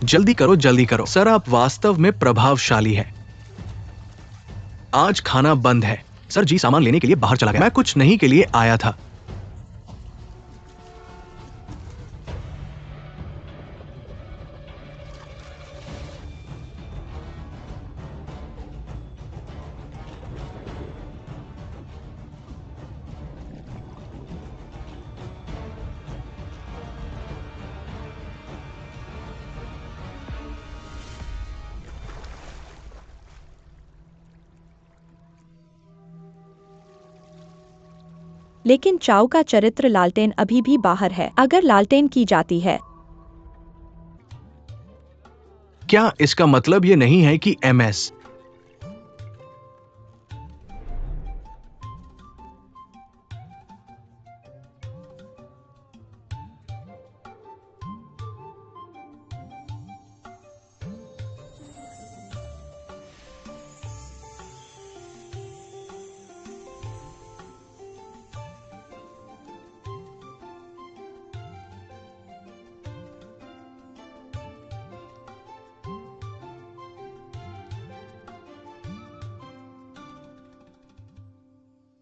जल्दी करो सर, आप वास्तव में प्रभावशाली है। आज खाना बंद है। सर जी सामान लेने के लिए बाहर चला गया। मैं कुछ नहीं के लिए आया था। लेकिन चाओ का चरित्र लालटेन अभी भी बाहर है। अगर लालटेन की जाती है, क्या इसका मतलब ये नहीं है कि एमएस?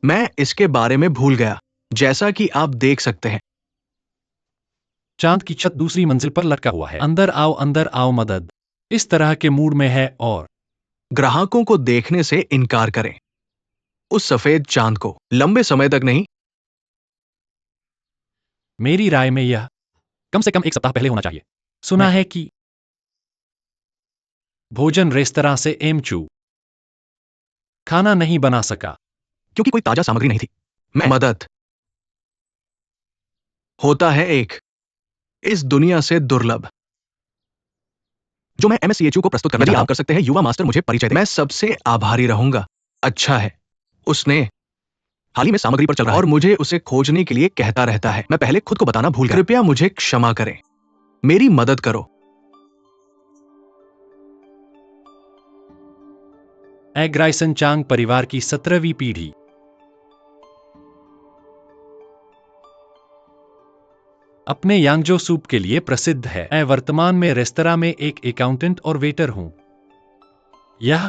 मैं इसके बारे में भूल गया, जैसा कि आप देख सकते हैं। चांद की छत दूसरी मंजिल पर लटका हुआ है। अंदर आओ मदद। इस तरह के मूड में है और ग्राहकों को देखने से इनकार करें। उस सफेद चांद को लंबे समय तक नहीं। मेरी राय में यह कम से कम 1 सप्ताह पहले होना चाहिए। सुना है कि भोजन रेस्तरां से एमचू खाना नहीं बना सका क्योंकि कोई ताजा सामग्री नहीं थी। मैं मदद होता है एक इस दुनिया से दुर्लभ जो मैं एमएससीएचयू को प्रस्तुत करना चाहता हूं। आप कर सकते हैं युवा मास्टर, मुझे परिचय दें। मैं सबसे आभारी रहूंगा। अच्छा है, उसने हाल ही में सामग्री पर चल रहा है और मुझे उसे खोजने के लिए कहता रहता है। मैं पहले खुद को बताना भूल गया। कृपया मुझे क्षमा करें, मेरी मदद करो। एग्राइसन चांग परिवार की 17वीं पीढ़ी अपने यांगजो सूप के लिए प्रसिद्ध है। मैं वर्तमान में रेस्तरां में एक अकाउंटेंट और वेटर हूं। यह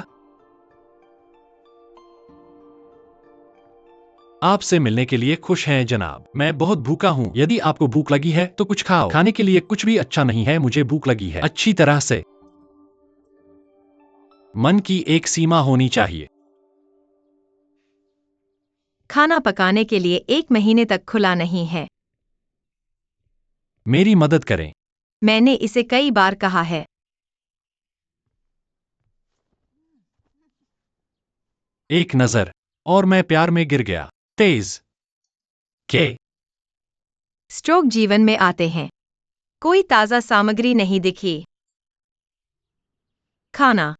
आपसे मिलने के लिए खुश हैं जनाब। मैं बहुत भूखा हूं। यदि आपको भूख लगी है तो कुछ खाओ। खाने के लिए कुछ भी अच्छा नहीं है। मुझे भूख लगी है अच्छी तरह से। मन की एक सीमा होनी चाहिए। खाना पकाने के लिए 1 महीने तक खुला नहीं है। मेरी मदद करें। मैंने इसे कई बार कहा है। एक नजर और मैं प्यार में गिर गया। तेज के स्ट्रोक जीवन में आते हैं। कोई ताजा सामग्री नहीं दिखी। खाना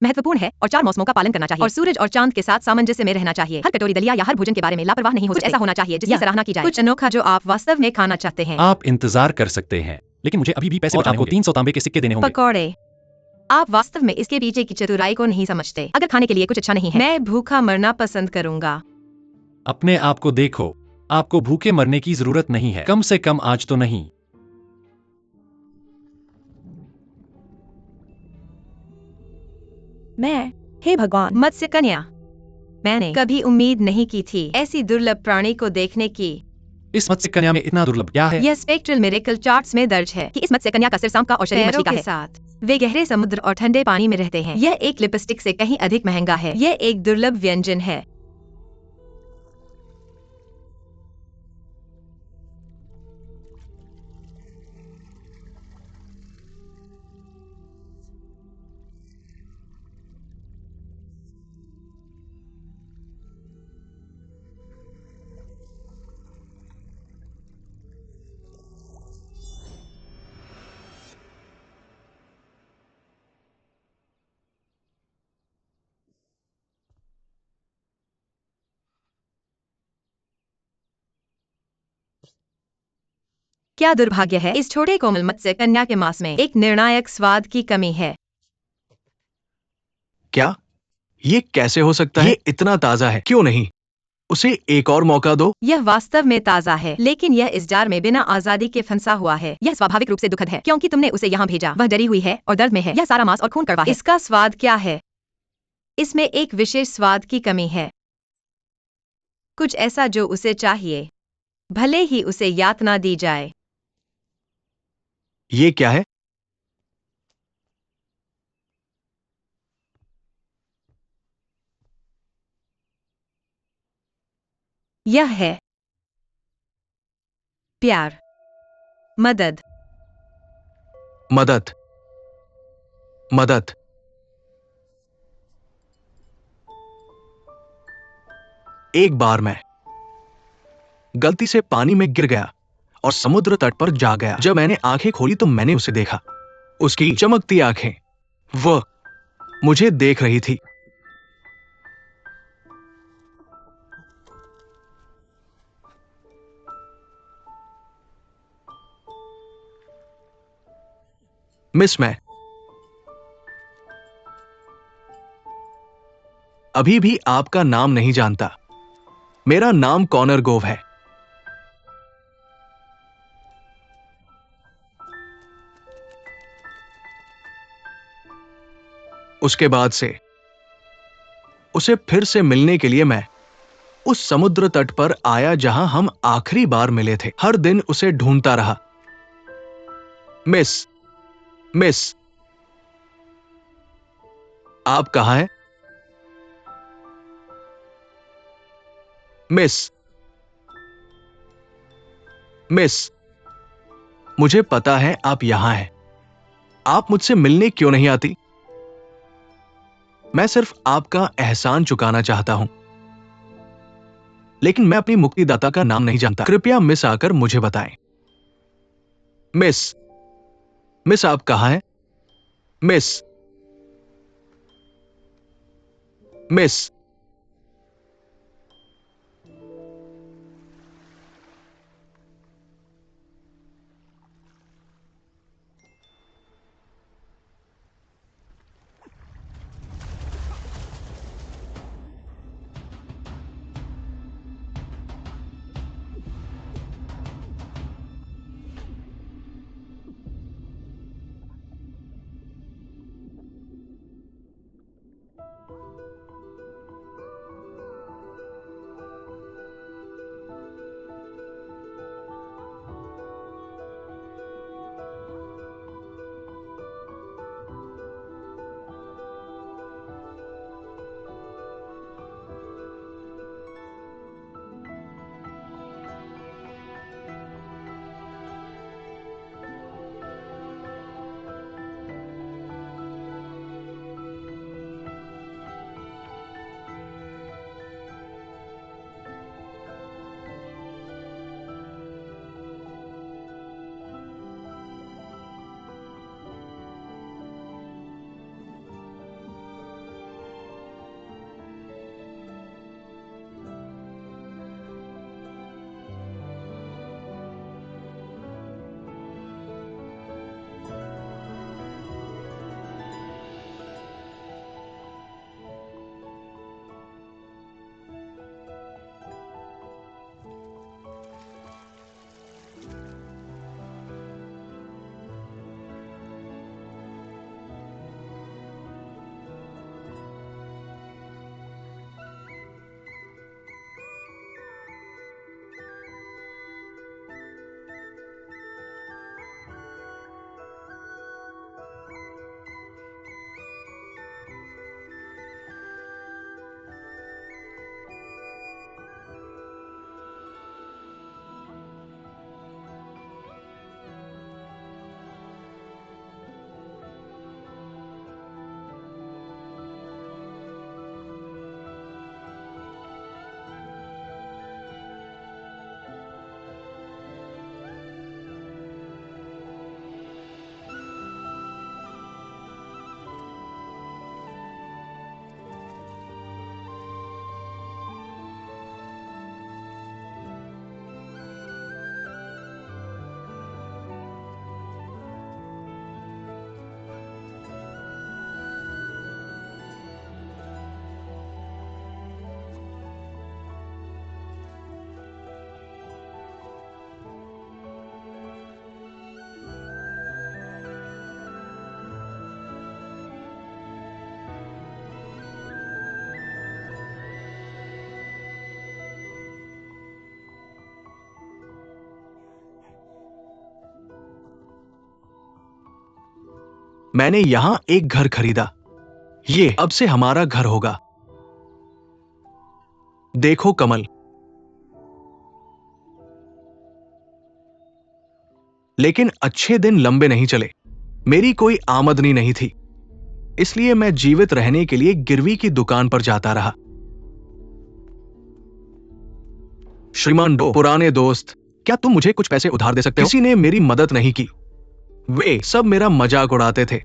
महत्वपूर्ण है और 4 मौसमों का पालन करना चाहिए और सूरज और चांद के साथ सामंजस्य में रहना चाहिए। हर कटोरी दलिया या हर भोजन के बारे में लापरवाह नहीं हो सकते। ऐसा होना चाहिए जिसकी सराहना की जाए। कुछ अनोखा जो आप वास्तव में खाना चाहते हैं। आप इंतजार कर सकते हैं, लेकिन मुझे अभी भी पैसे बचाने होंगे। 300 तांबे के सिक्के देने होंगे। पकौड़े। आप वास्तव में इसके पीछे की चतुराई को नहीं समझते। अगर खाने के लिए कुछ अच्छा नहीं है, मैं भूखा मरना पसंद करूंगा। अपने आप को देखो। आपको भूखे मरने की जरूरत नहीं है, कम से कम आज तो नहीं। हे भगवान, मत्स्य कन्या, मैंने कभी उम्मीद नहीं की थी ऐसी दुर्लभ प्राणी को देखने की। इस मत्स्य कन्या में इतना दुर्लभ क्या है? यह स्पेक्ट्रल मिरेकल चार्ट्स में दर्ज है कि इस मत्स्य कन्या का सिर सांप का और शरीर मछली का है। साथ वे गहरे समुद्र और ठंडे पानी में रहते हैं। यह एक लिपस्टिक से कहीं अधिक महंगा है। यह एक दुर्लभ व्यंजन है। क्या दुर्भाग्य है, इस छोटे कोमल मत्स्य कन्या के मांस में एक निर्णायक स्वाद की कमी है। क्या ये कैसे हो सकता है? ये इतना ताजा है, क्यों नहीं? उसे एक और मौका दो। यह वास्तव में ताज़ा है, लेकिन यह इस जार में बिना आज़ादी के फंसा हुआ है। यह स्वाभाविक रूप से दुखद है, क्योंकि तुमने उसे यहाँ भेजा। वह डरी हुई है और दर्द में है। यह सारा मांस और खून कड़वा है। इसका स्वाद क्या है? इसमें एक विशेष स्वाद की कमी है, कुछ ऐसा जो उसे चाहिए, भले ही उसे यातना दी जाए। ये क्या है? यह है प्यार, मदद। मदद, मदद। एक बार मैं गलती से पानी में गिर गया और समुद्र तट पर जा गया। जब मैंने आंखें खोली तो मैंने उसे देखा। उसकी चमकती आंखें, वह मुझे देख रही थी। मिस, मैं अभी भी आपका नाम नहीं जानता। मेरा नाम कॉनर गोव है। उसके बाद से उसे फिर से मिलने के लिए मैं उस समुद्र तट पर आया जहां हम आखिरी बार मिले थे। हर दिन उसे ढूंढता रहा। मिस, मिस, आप कहां हैं? मिस, मिस, मुझे पता है आप यहां हैं। आप मुझसे मिलने क्यों नहीं आती? मैं सिर्फ आपका एहसान चुकाना चाहता हूं, लेकिन मैं अपनी मुक्तिदाता का नाम नहीं जानता। कृपया मिस आकर मुझे बताएं। मिस, मिस, आप कहां हैं? Miss, miss. मैंने यहां एक घर खरीदा। ये अब से हमारा घर होगा। देखो कमल, लेकिन अच्छे दिन लंबे नहीं चले। मेरी कोई आमदनी नहीं थी, इसलिए मैं जीवित रहने के लिए गिरवी की दुकान पर जाता रहा। श्रीमान डो, पुराने दोस्त, क्या तुम मुझे कुछ पैसे उधार दे सकते हो? किसी ने मेरी मदद नहीं की। वे सब मेरा मजाक उड़ाते थे।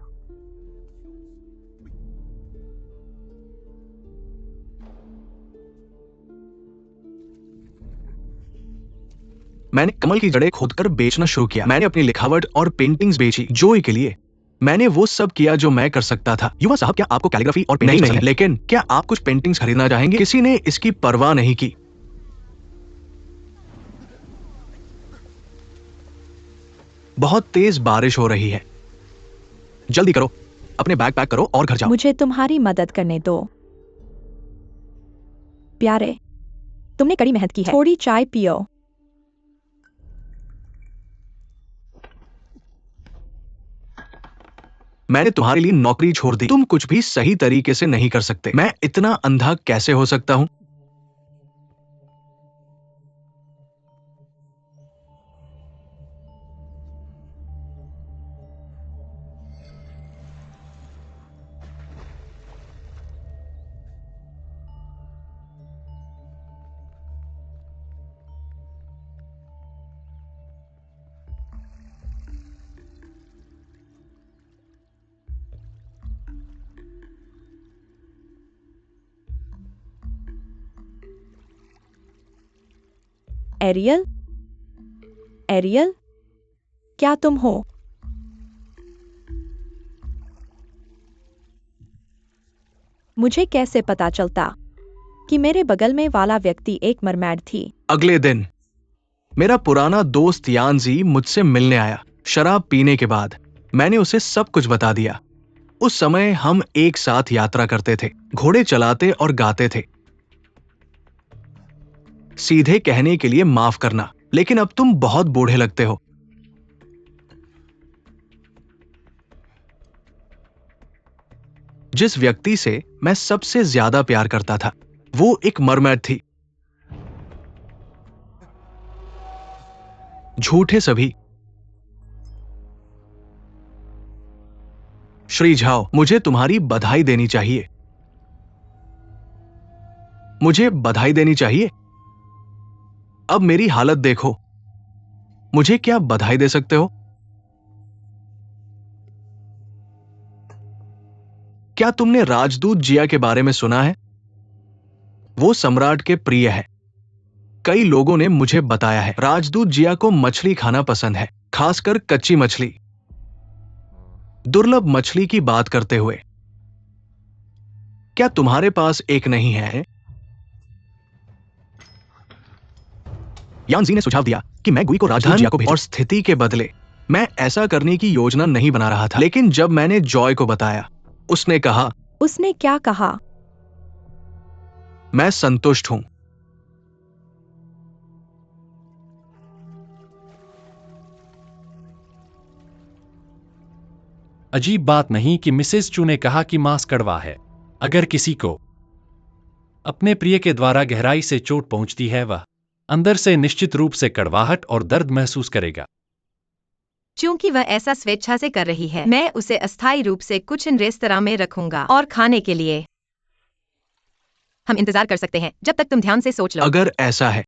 मैंने कमल की जड़ें खोदकर बेचना शुरू किया। मैंने अपनी लिखावट और पेंटिंग्स बेची जोई के लिए। मैंने वो सब किया जो मैं कर सकता था। युवा साहब, क्या आपको कैलीग्राफी और पेंटिंग्स पसंद है? लेकिन क्या आप कुछ पेंटिंग्स खरीदना चाहेंगे? किसी ने इसकी परवाह नहीं की। बहुत तेज बारिश हो रही है। जल्दी करो, अपने बैग पैक करो और घर जाओ। मुझे तुम्हारी मदद करने दो। प्यारे, तुमने कड़ी मेहनत की है। थोड़ी चाय पियो। मैंने तुम्हारे लिए नौकरी छोड़ दी। तुम कुछ भी सही तरीके से नहीं कर सकते। मैं इतना अंधा कैसे हो सकता हूं? एरियल, एरियल, क्या तुम हो? मुझे कैसे पता चलता कि मेरे बगल में वाला व्यक्ति एक मरमैड थी? अगले दिन मेरा पुराना दोस्त यानजी मुझसे मिलने आया। शराब पीने के बाद मैंने उसे सब कुछ बता दिया। उस समय हम एक साथ यात्रा करते थे, घोड़े चलाते और गाते थे। सीधे कहने के लिए माफ करना, लेकिन अब तुम बहुत बूढ़े लगते हो। जिस व्यक्ति से मैं सबसे ज्यादा प्यार करता था, वो एक मरमैड थी। झूठे सभी। श्री झाओ, मुझे तुम्हारी बधाई देनी चाहिए। मुझे बधाई देनी चाहिए। अब मेरी हालत देखो। मुझे क्या बधाई दे सकते हो? क्या तुमने राजदूत जिया के बारे में सुना है? वो सम्राट के प्रिय है। कई लोगों ने मुझे बताया है राजदूत जिया को मछली खाना पसंद है, खासकर कच्ची मछली। दुर्लभ मछली की बात करते हुए। क्या तुम्हारे पास एक नहीं है? यानजी ने सुझाव दिया कि मैं गुई को राजदूत जिया को भेजूं। और स्थिति के बदले मैं ऐसा करने की योजना नहीं बना रहा था। लेकिन जब मैंने जॉय को बताया, उसने कहा, उसने क्या कहा? मैं संतुष्ट हूं। अजीब बात नहीं कि मिसेस चू ने कहा कि मांस कड़वा है। अगर किसी को अपने प्रिय के द्वारा गहराई से चोट पहुंचती है, वह अंदर से निश्चित रूप से कड़वाहट और दर्द महसूस करेगा। क्योंकि वह ऐसा स्वेच्छा से कर रही है, मैं उसे अस्थायी रूप से कुछ रेस्तरां में रखूंगा और खाने के लिए हम इंतजार कर सकते हैं जब तक तुम ध्यान से सोच लो। अगर ऐसा है,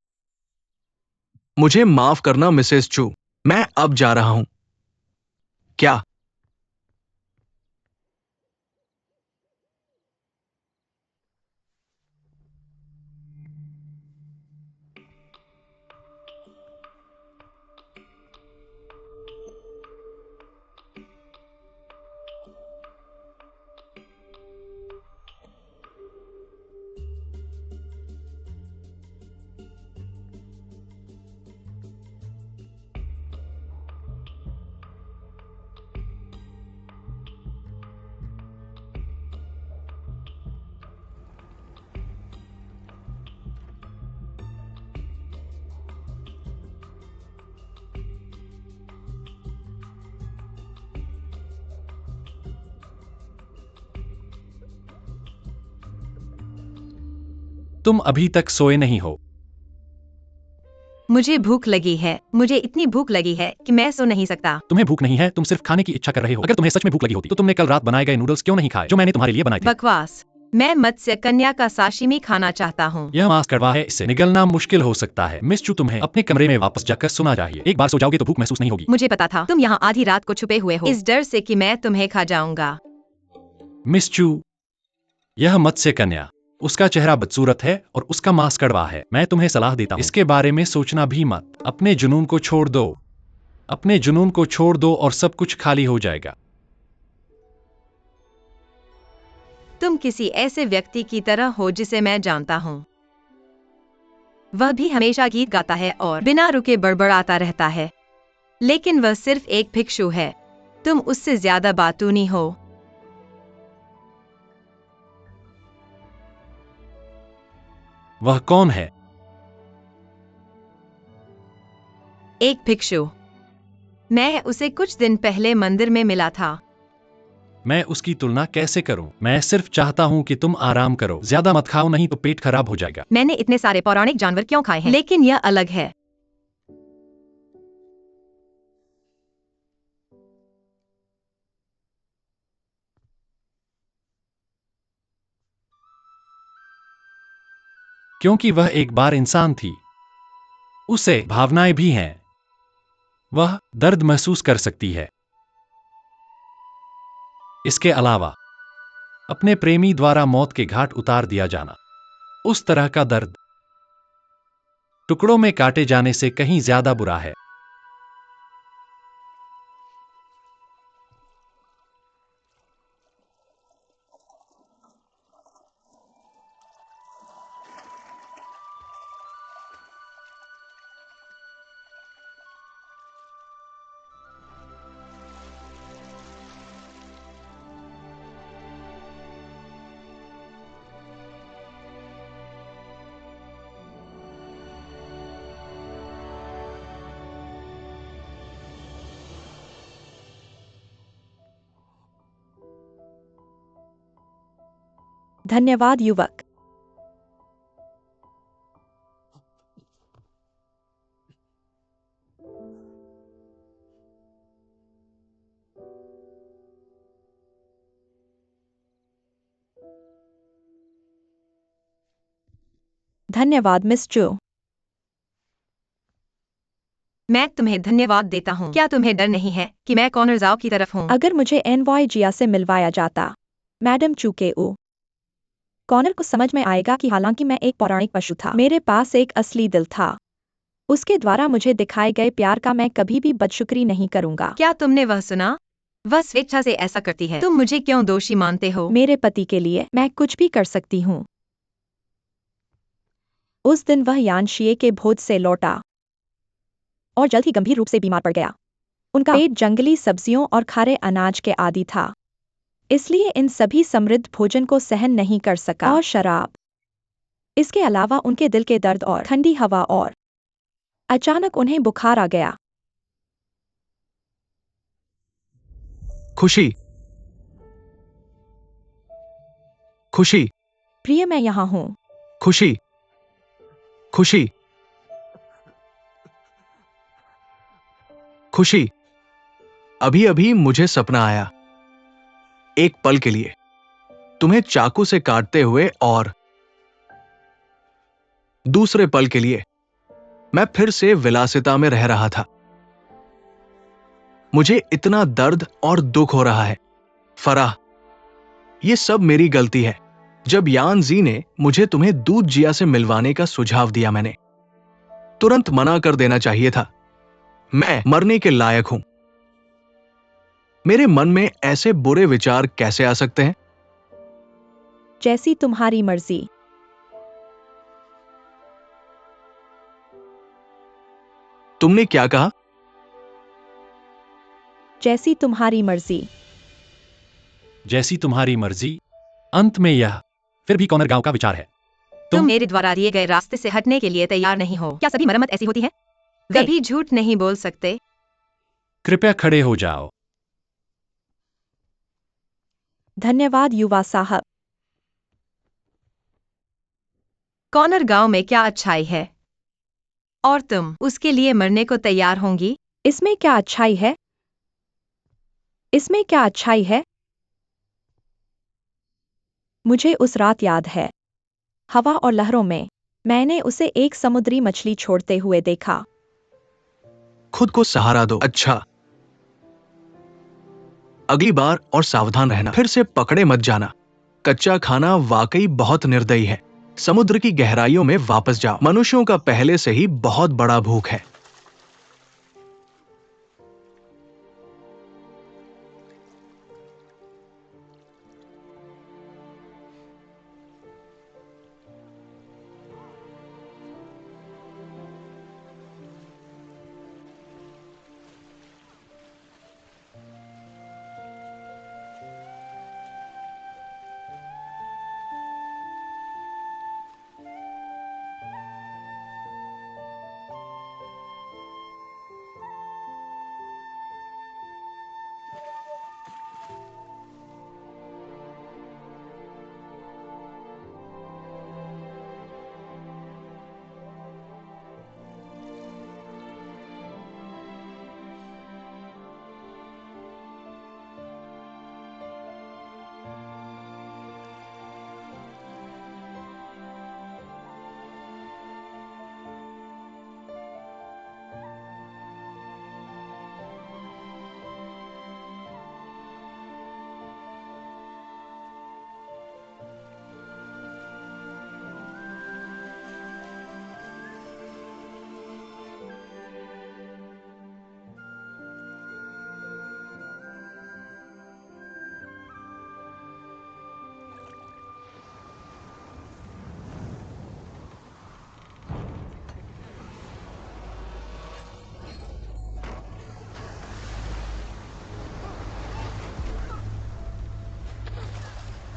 मुझे माफ करना मिसेस चू, मैं अब जा रहा हूं। क्या? तुम अभी तक सोए नहीं हो। मुझे भूख लगी है। मुझे इतनी भूख लगी है कि मैं सो नहीं सकता। तुम्हें भूख नहीं है, तुम सिर्फ खाने की इच्छा कर रहे हो। अगर तुम्हें सच में भूख लगी होती तो तुमने कल रात बनाए गए नूडल्स क्यों नहीं खाए जो मैंने तुम्हारे लिए बनाए थे? बकवास। मैं मत्स्य कन्या का साशिमी खाना चाहता हूँ। यह मांस कड़वा है, इससे निगलना मुश्किल हो सकता है। मिस चू, तुम्हें अपने कमरे में वापस जाकर सोना चाहिए। एक बार सो जाओगे तो भूख महसूस नहीं होगी। मुझे पता था तुम यहाँ आधी रात को छुपे हुए हो, इस डर से कि मैं तुम्हें खा जाऊंगा। मिस चू, यह मत्स्य कन्या, उसका चेहरा बदसूरत है और उसका मांस कड़वा है। मैं तुम्हें सलाह देता हूँ, इसके बारे में सोचना भी मत। अपने जुनून को छोड़ दो। अपने जुनून को छोड़ दो और सब कुछ खाली हो जाएगा। तुम किसी ऐसे व्यक्ति की तरह हो जिसे मैं जानता हूँ। वह भी हमेशा गीत गाता है और बिना रुके बड़बड़ाता रहता है, लेकिन वह सिर्फ एक भिक्षु है। तुम उससे ज्यादा बातूनी हो। वह कौन है? एक भिक्षु। मैं उसे कुछ दिन पहले मंदिर में मिला था। मैं उसकी तुलना कैसे करूं? मैं सिर्फ चाहता हूं कि तुम आराम करो। ज्यादा मत खाओ, नहीं तो पेट खराब हो जाएगा। मैंने इतने सारे पौराणिक जानवर क्यों खाए हैं, लेकिन यह अलग है। क्योंकि वह एक बार इंसान थी। उसे भावनाएं भी हैं। वह दर्द महसूस कर सकती है। इसके अलावा अपने प्रेमी द्वारा मौत के घाट उतार दिया जाना, उस तरह का दर्द टुकड़ों में काटे जाने से कहीं ज्यादा बुरा है। धन्यवाद युवक। धन्यवाद मिस चू। मैं तुम्हें धन्यवाद देता हूँ। क्या तुम्हें डर नहीं है कि मैं कॉर्नर जाओ की तरफ हूँ? अगर मुझे एनवाय जिया से मिलवाया जाता, मैडम चू के ओ कॉर्नर को समझ में आएगा कि हालांकि मैं एक पौराणिक पशु था, मेरे पास एक असली दिल था। उसके द्वारा मुझे दिखाए गए प्यार का मैं कभी भी बदशुक्री नहीं करूंगा। क्या तुमने वह सुना? वह स्वेच्छा से ऐसा करती है। तुम मुझे क्यों दोषी मानते हो? मेरे पति के लिए मैं कुछ भी कर सकती हूँ। उस दिन वह यानशिए के भोज से लौटा और जल्द ही गंभीर रूप से बीमार पड़ गया। उनका पेट जंगली सब्जियों और खारे अनाज के आदी था, इसलिए इन सभी समृद्ध भोजन को सहन नहीं कर सका और शराब। इसके अलावा उनके दिल के दर्द और ठंडी हवा और अचानक उन्हें बुखार आ गया। खुशी, खुशी, प्रिय मैं यहाँ हूँ। खुशी, खुशी, खुशी। अभी अभी मुझे सपना आया। एक पल के लिए तुम्हें चाकू से काटते हुए और दूसरे पल के लिए मैं फिर से विलासिता में रह रहा था। मुझे इतना दर्द और दुख हो रहा है। फराह, यह सब मेरी गलती है। जब यान जी ने मुझे तुम्हें दूध जिया से मिलवाने का सुझाव दिया, मैंने तुरंत मना कर देना चाहिए था। मैं मरने के लायक हूं। मेरे मन में ऐसे बुरे विचार कैसे आ सकते हैं? जैसी तुम्हारी मर्जी। तुमने क्या कहा? जैसी तुम्हारी मर्जी। जैसी तुम्हारी मर्जी। अंत में यह फिर भी कॉर्नर गांव का विचार है। तुम मेरे द्वारा दिए गए रास्ते से हटने के लिए तैयार नहीं हो। क्या सभी मरम्मत ऐसी होती है? कभी झूठ नहीं बोल सकते। कृपया खड़े हो जाओ। धन्यवाद युवा साहब। कॉनर गांव में क्या अच्छाई है? और तुम उसके लिए मरने को तैयार होंगी? इसमें क्या अच्छाई है? इसमें क्या अच्छाई है? मुझे उस रात याद है। हवा और लहरों में मैंने उसे एक समुद्री मछली छोड़ते हुए देखा। खुद को सहारा दो। अच्छा, अगली बार और सावधान रहना। फिर से पकड़े मत जाना। कच्चा खाना वाकई बहुत निर्दयी है। समुद्र की गहराइयों में वापस जाओ। मनुष्यों का पहले से ही बहुत बड़ा भूख है।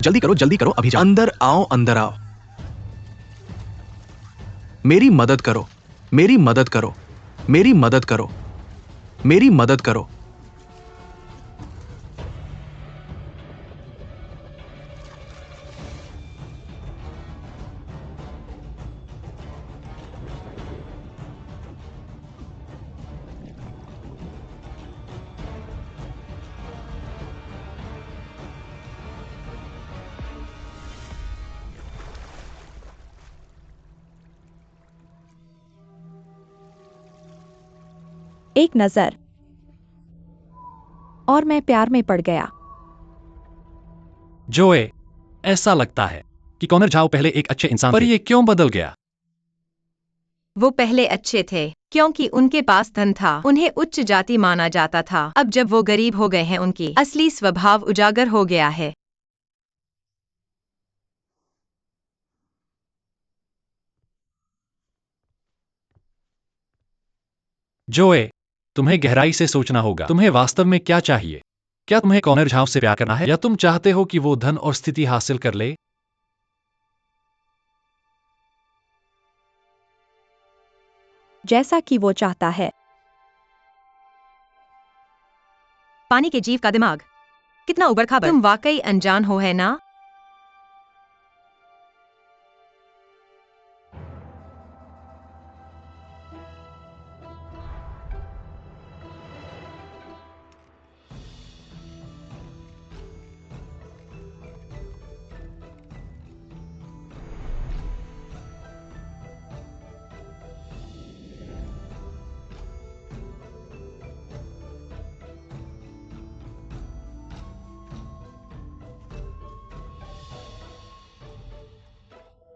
जल्दी करो, अभी जाओ। अंदर आओ, अंदर आओ। मेरी मदद करो, मेरी मदद करो, मेरी मदद करो, मेरी मदद करो। एक नजर और मैं प्यार में पड़ गया। जोए, ऐसा लगता है कि कॉनर झाओ पहले एक अच्छे इंसान पर ये क्यों बदल गया? वो पहले अच्छे थे क्योंकि उनके पास धन था, उन्हें उच्च जाति माना जाता था। अब जब वो गरीब हो गए हैं, उनकी असली स्वभाव उजागर हो गया है। जोए, तुम्हें गहराई से सोचना होगा। तुम्हें वास्तव में क्या चाहिए? क्या तुम्हें कॉनर झाओ से प्यार करना है, या तुम चाहते हो कि वो धन और स्थिति हासिल कर ले? जैसा कि वो चाहता है। पानी के जीव का दिमाग कितना उबड़-खाबड़। तुम वाकई अनजान हो, है ना?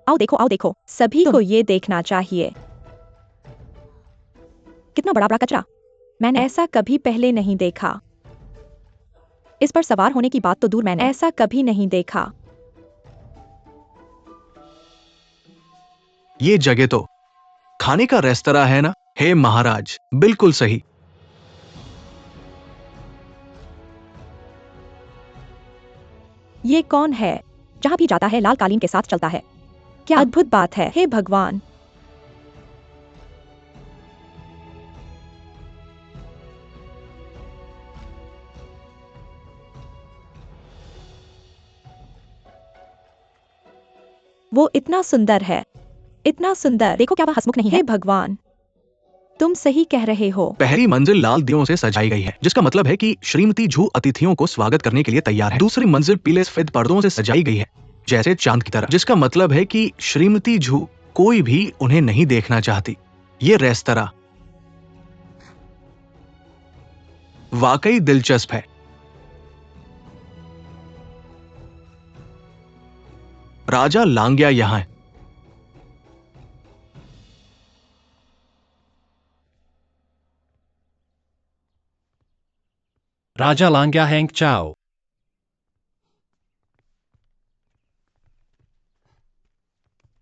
आओ देखो, सभी को ये देखना चाहिए। कितना बड़ा बड़ा कचरा। मैंने ऐसा कभी पहले नहीं देखा। इस पर सवार होने की बात तो दूर, मैंने ऐसा कभी नहीं देखा। ये जगह तो खाने का रेस्तरा है ना? हे महाराज, बिल्कुल सही। ये कौन है? जहां भी जाता है लाल कालीन के साथ चलता है। क्या अद्भुत बात है। हे भगवान। वो इतना सुंदर है। इतना सुंदर, देखो क्या वह हंसमुख नहीं है। हे भगवान, तुम सही कह रहे हो। पहली मंजिल लाल दियों से सजाई गई है, जिसका मतलब है कि श्रीमती झू अतिथियों को स्वागत करने के लिए तैयार है। दूसरी मंजिल पीले सफेद पर्दों से सजाई गई है, जैसे चांद की तरह, जिसका मतलब है कि श्रीमती झू कोई भी उन्हें नहीं देखना चाहती। ये रेस्तरां वाकई दिलचस्प है। राजा लांग्या यहां है। राजा लांग्या हैंग चाओ।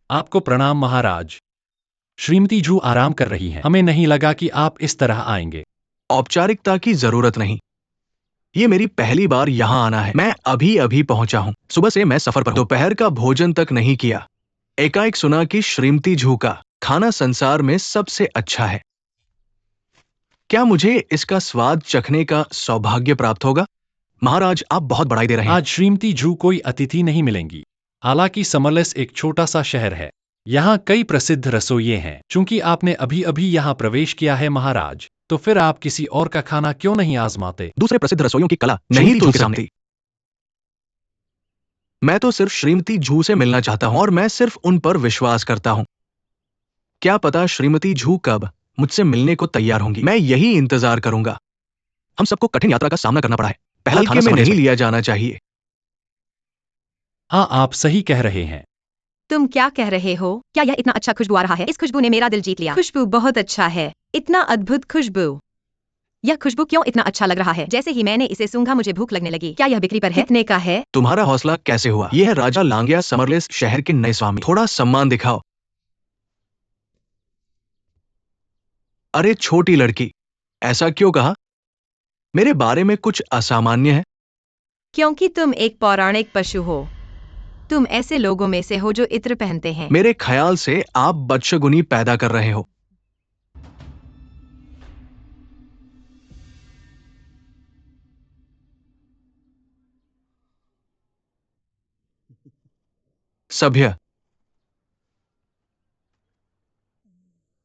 आपको प्रणाम महाराज। श्रीमती झू आराम कर रही हैं। हमें नहीं लगा कि आप इस तरह आएंगे। औपचारिकता की जरूरत नहीं, ये मेरी पहली बार यहां आना है। मैं अभी अभी पहुंचा हूं, सुबह से मैं सफर पर हूं। दोपहर का भोजन तक नहीं किया। एकाएक सुना कि श्रीमती झू का खाना संसार में सबसे अच्छा है। क्या मुझे इसका स्वाद चखने का सौभाग्य प्राप्त होगा? महाराज, आप बहुत बड़ाई दे रहे हैं। आज श्रीमती झू कोई अतिथि नहीं मिलेंगी। हालांकि समरलेस एक छोटा सा शहर है, यहाँ कई प्रसिद्ध रसोइये हैं। चूंकि आपने अभी अभी यहाँ प्रवेश किया है महाराज, तो फिर आप किसी और का खाना क्यों नहीं आजमाते? दूसरे प्रसिद्ध रसोइयों की कला नहीं तो सामने। मैं तो सिर्फ श्रीमती झू से मिलना चाहता हूं और मैं सिर्फ उन पर विश्वास करता हूं। क्या पता श्रीमती झू कब मुझसे मिलने को तैयार होंगी। मैं यही इंतजार करूंगा। हम सबको कठिन यात्रा का सामना करना पड़ा है। पहला खाना में नहीं लिया जाना चाहिए। हाँ, आप सही कह रहे हैं। तुम क्या कह रहे हो? क्या यह इतना अच्छा खुशबू आ रहा है? इस खुशबू ने मेरा दिल जीत लिया। खुशबू बहुत अच्छा है, इतना अद्भुत खुशबू। यह खुशबू क्यों इतना अच्छा लग रहा है? जैसे ही मैंने इसे सूंघा मुझे भूख लगने लगी। क्या यह बिक्री पर है? कितने का है? तुम्हारा हौसला कैसे हुआ? यह है राजा लांग्या समरलेस शहर के नए स्वामी। थोड़ा सम्मान दिखाओ। अरे छोटी लड़की, ऐसा क्यों कहा? मेरे बारे में कुछ असामान्य है? क्योंकि तुम एक पौराणिक पशु हो। तुम ऐसे लोगों में से हो जो इत्र पहनते हैं। मेरे ख्याल से आप बदशगुनी पैदा कर रहे हो। सभ्य,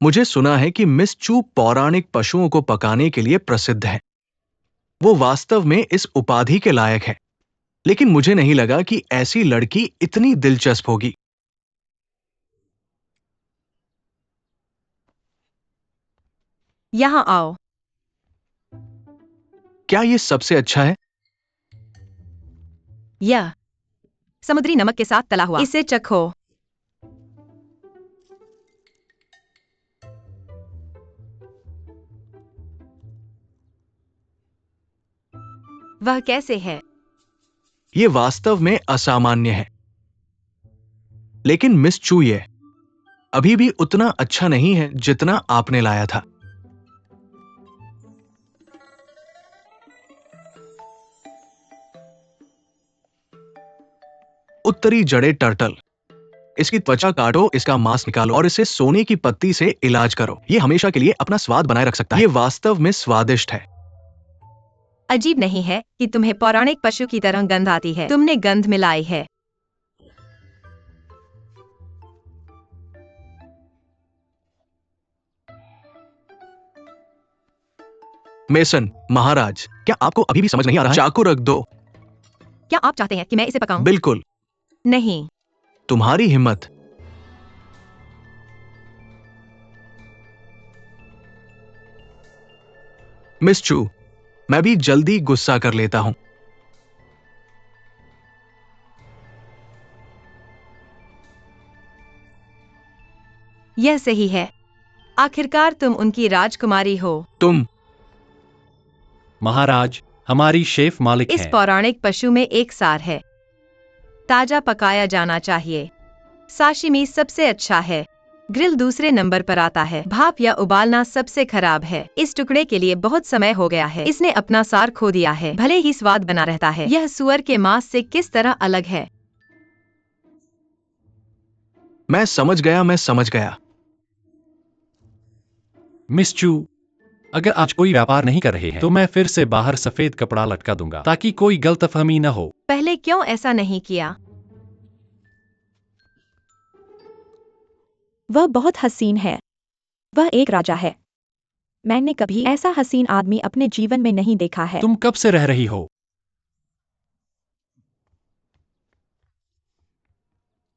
मुझे सुना है कि मिस चू पौराणिक पशुओं को पकाने के लिए प्रसिद्ध है। वो वास्तव में इस उपाधि के लायक है, लेकिन मुझे नहीं लगा कि ऐसी लड़की इतनी दिलचस्प होगी। यहाँ आओ। क्या ये सबसे अच्छा है? यह समुद्री नमक के साथ तला हुआ। इसे चखो। वह कैसे है? ये वास्तव में असामान्य है, लेकिन मिस चू ये अभी भी उतना अच्छा नहीं है जितना आपने लाया था। उत्तरी जड़े टर्टल, इसकी त्वचा काटो, इसका मांस निकालो और इसे सोने की पत्ती से इलाज करो। ये हमेशा के लिए अपना स्वाद बनाए रख सकता है। ये वास्तव में स्वादिष्ट है। अजीब नहीं है कि तुम्हें पौराणिक पशु की तरह गंध आती है। तुमने गंध मिलाई है। मेसन, महाराज, क्या आपको अभी भी समझ नहीं आ रहा है? चाकू रख दो। क्या आप चाहते हैं कि मैं इसे पकाऊं? बिल्कुल। नहीं। तुम्हारी हिम्मत। मिस चू, मैं भी जल्दी गुस्सा कर लेता हूं। यह सही है। आखिरकार तुम उनकी राजकुमारी हो। तुम महाराज, हमारी शेफ मालिक इस हैं। पौराणिक पशु में एक सार है। ताजा पकाया जाना चाहिए। साशिमी सबसे अच्छा है। ग्रिल दूसरे नंबर पर आता है। भाप या उबालना सबसे खराब है। इस टुकड़े के लिए बहुत समय हो गया है। इसने अपना सार खो दिया है। भले ही स्वाद बना रहता है, यह सुअर के मांस से किस तरह अलग है। मैं समझ गया। मिस चू, अगर आज कोई व्यापार नहीं कर रहे हैं तो मैं फिर से बाहर सफेद कपड़ा लटका दूंगा ताकि कोई गलतफहमी न हो। पहले क्यों ऐसा नहीं किया? वह बहुत हसीन है। वह एक राजा है। मैंने कभी ऐसा हसीन आदमी अपने जीवन में नहीं देखा है। तुम कब से रह रही हो?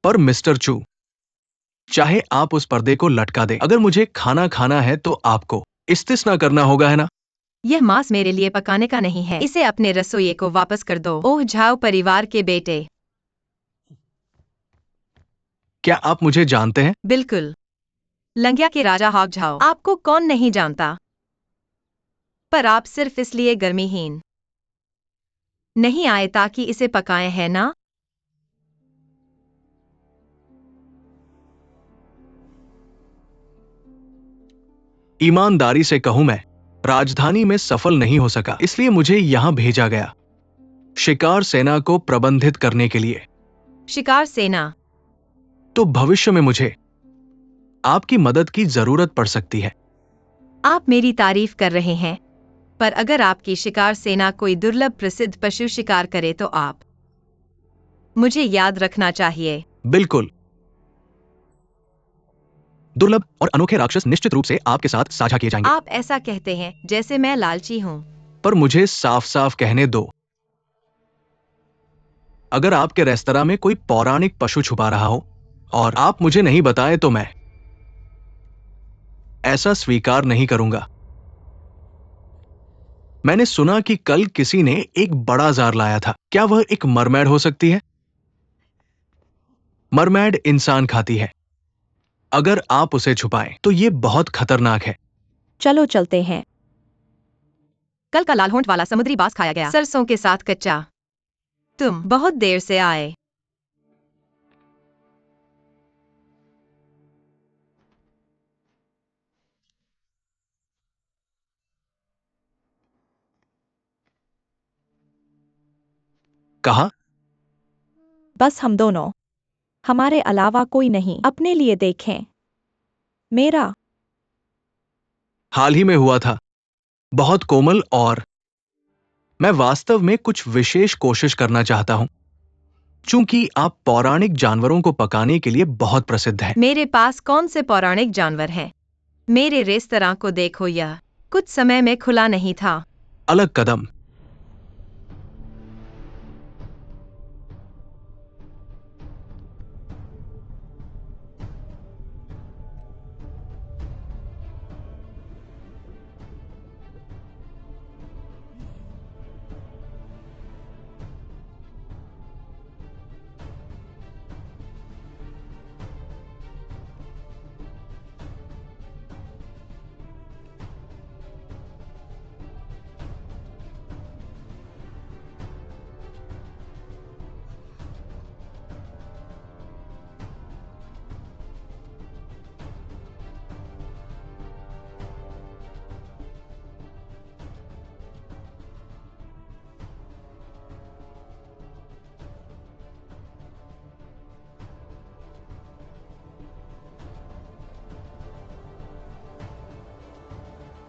पर मिस्टर चू, चाहे आप उस पर्दे को लटका दें, अगर मुझे खाना खाना है तो आपको इस्तिस्ना करना होगा, है ना? यह मांस मेरे लिए पकाने का नहीं है। इसे अपने रसोइये को वापस कर दो। ओह झाओ परिवार के बेटे। क्या आप मुझे जानते हैं? बिल्कुल। लंगिया के राजा हॉग झाओ। आपको कौन नहीं जानता? पर आप सिर्फ इसलिए गर्मीहीन नहीं आए ताकि इसे पकाएं, है ना? ईमानदारी से कहूं, मैं राजधानी में सफल नहीं हो सका, इसलिए मुझे यहां भेजा गया शिकार सेना को प्रबंधित करने के लिए। शिकार सेना। तो भविष्य में मुझे आपकी मदद की जरूरत पड़ सकती है। आप मेरी तारीफ कर रहे हैं, पर अगर आपकी शिकार सेना कोई दुर्लभ प्रसिद्ध पशु शिकार करे तो आप मुझे याद रखना चाहिए। बिल्कुल। दुर्लभ और अनोखे राक्षस निश्चित रूप से आपके साथ साझा किए जाएंगे। आप ऐसा कहते हैं जैसे मैं लालची हूँ। पर मुझे साफ साफ कहने दो, अगर आपके रेस्तरां में कोई पौराणिक पशु छुपा रहा हो और आप मुझे नहीं बताएं तो मैं ऐसा स्वीकार नहीं करूंगा। मैंने सुना कि कल किसी ने एक बड़ा जार लाया था। क्या वह एक मरमैड हो सकती है? मरमैड इंसान खाती है। अगर आप उसे छुपाएं तो यह बहुत खतरनाक है। चलो चलते हैं। कल का लाल होंठ वाला समुद्री बास खाया गया, सरसों के साथ कच्चा। तुम बहुत देर से आए। कहा? बस हम दोनों, हमारे अलावा कोई नहीं। अपने लिए देखें। मेरा हाल ही में हुआ था, बहुत कोमल, और मैं वास्तव में कुछ विशेष कोशिश करना चाहता हूं, चूंकि आप पौराणिक जानवरों को पकाने के लिए बहुत प्रसिद्ध हैं। मेरे पास कौन से पौराणिक जानवर हैं? मेरे रेस्तरां को देखो, यह कुछ समय में खुला नहीं था। अलग कदम।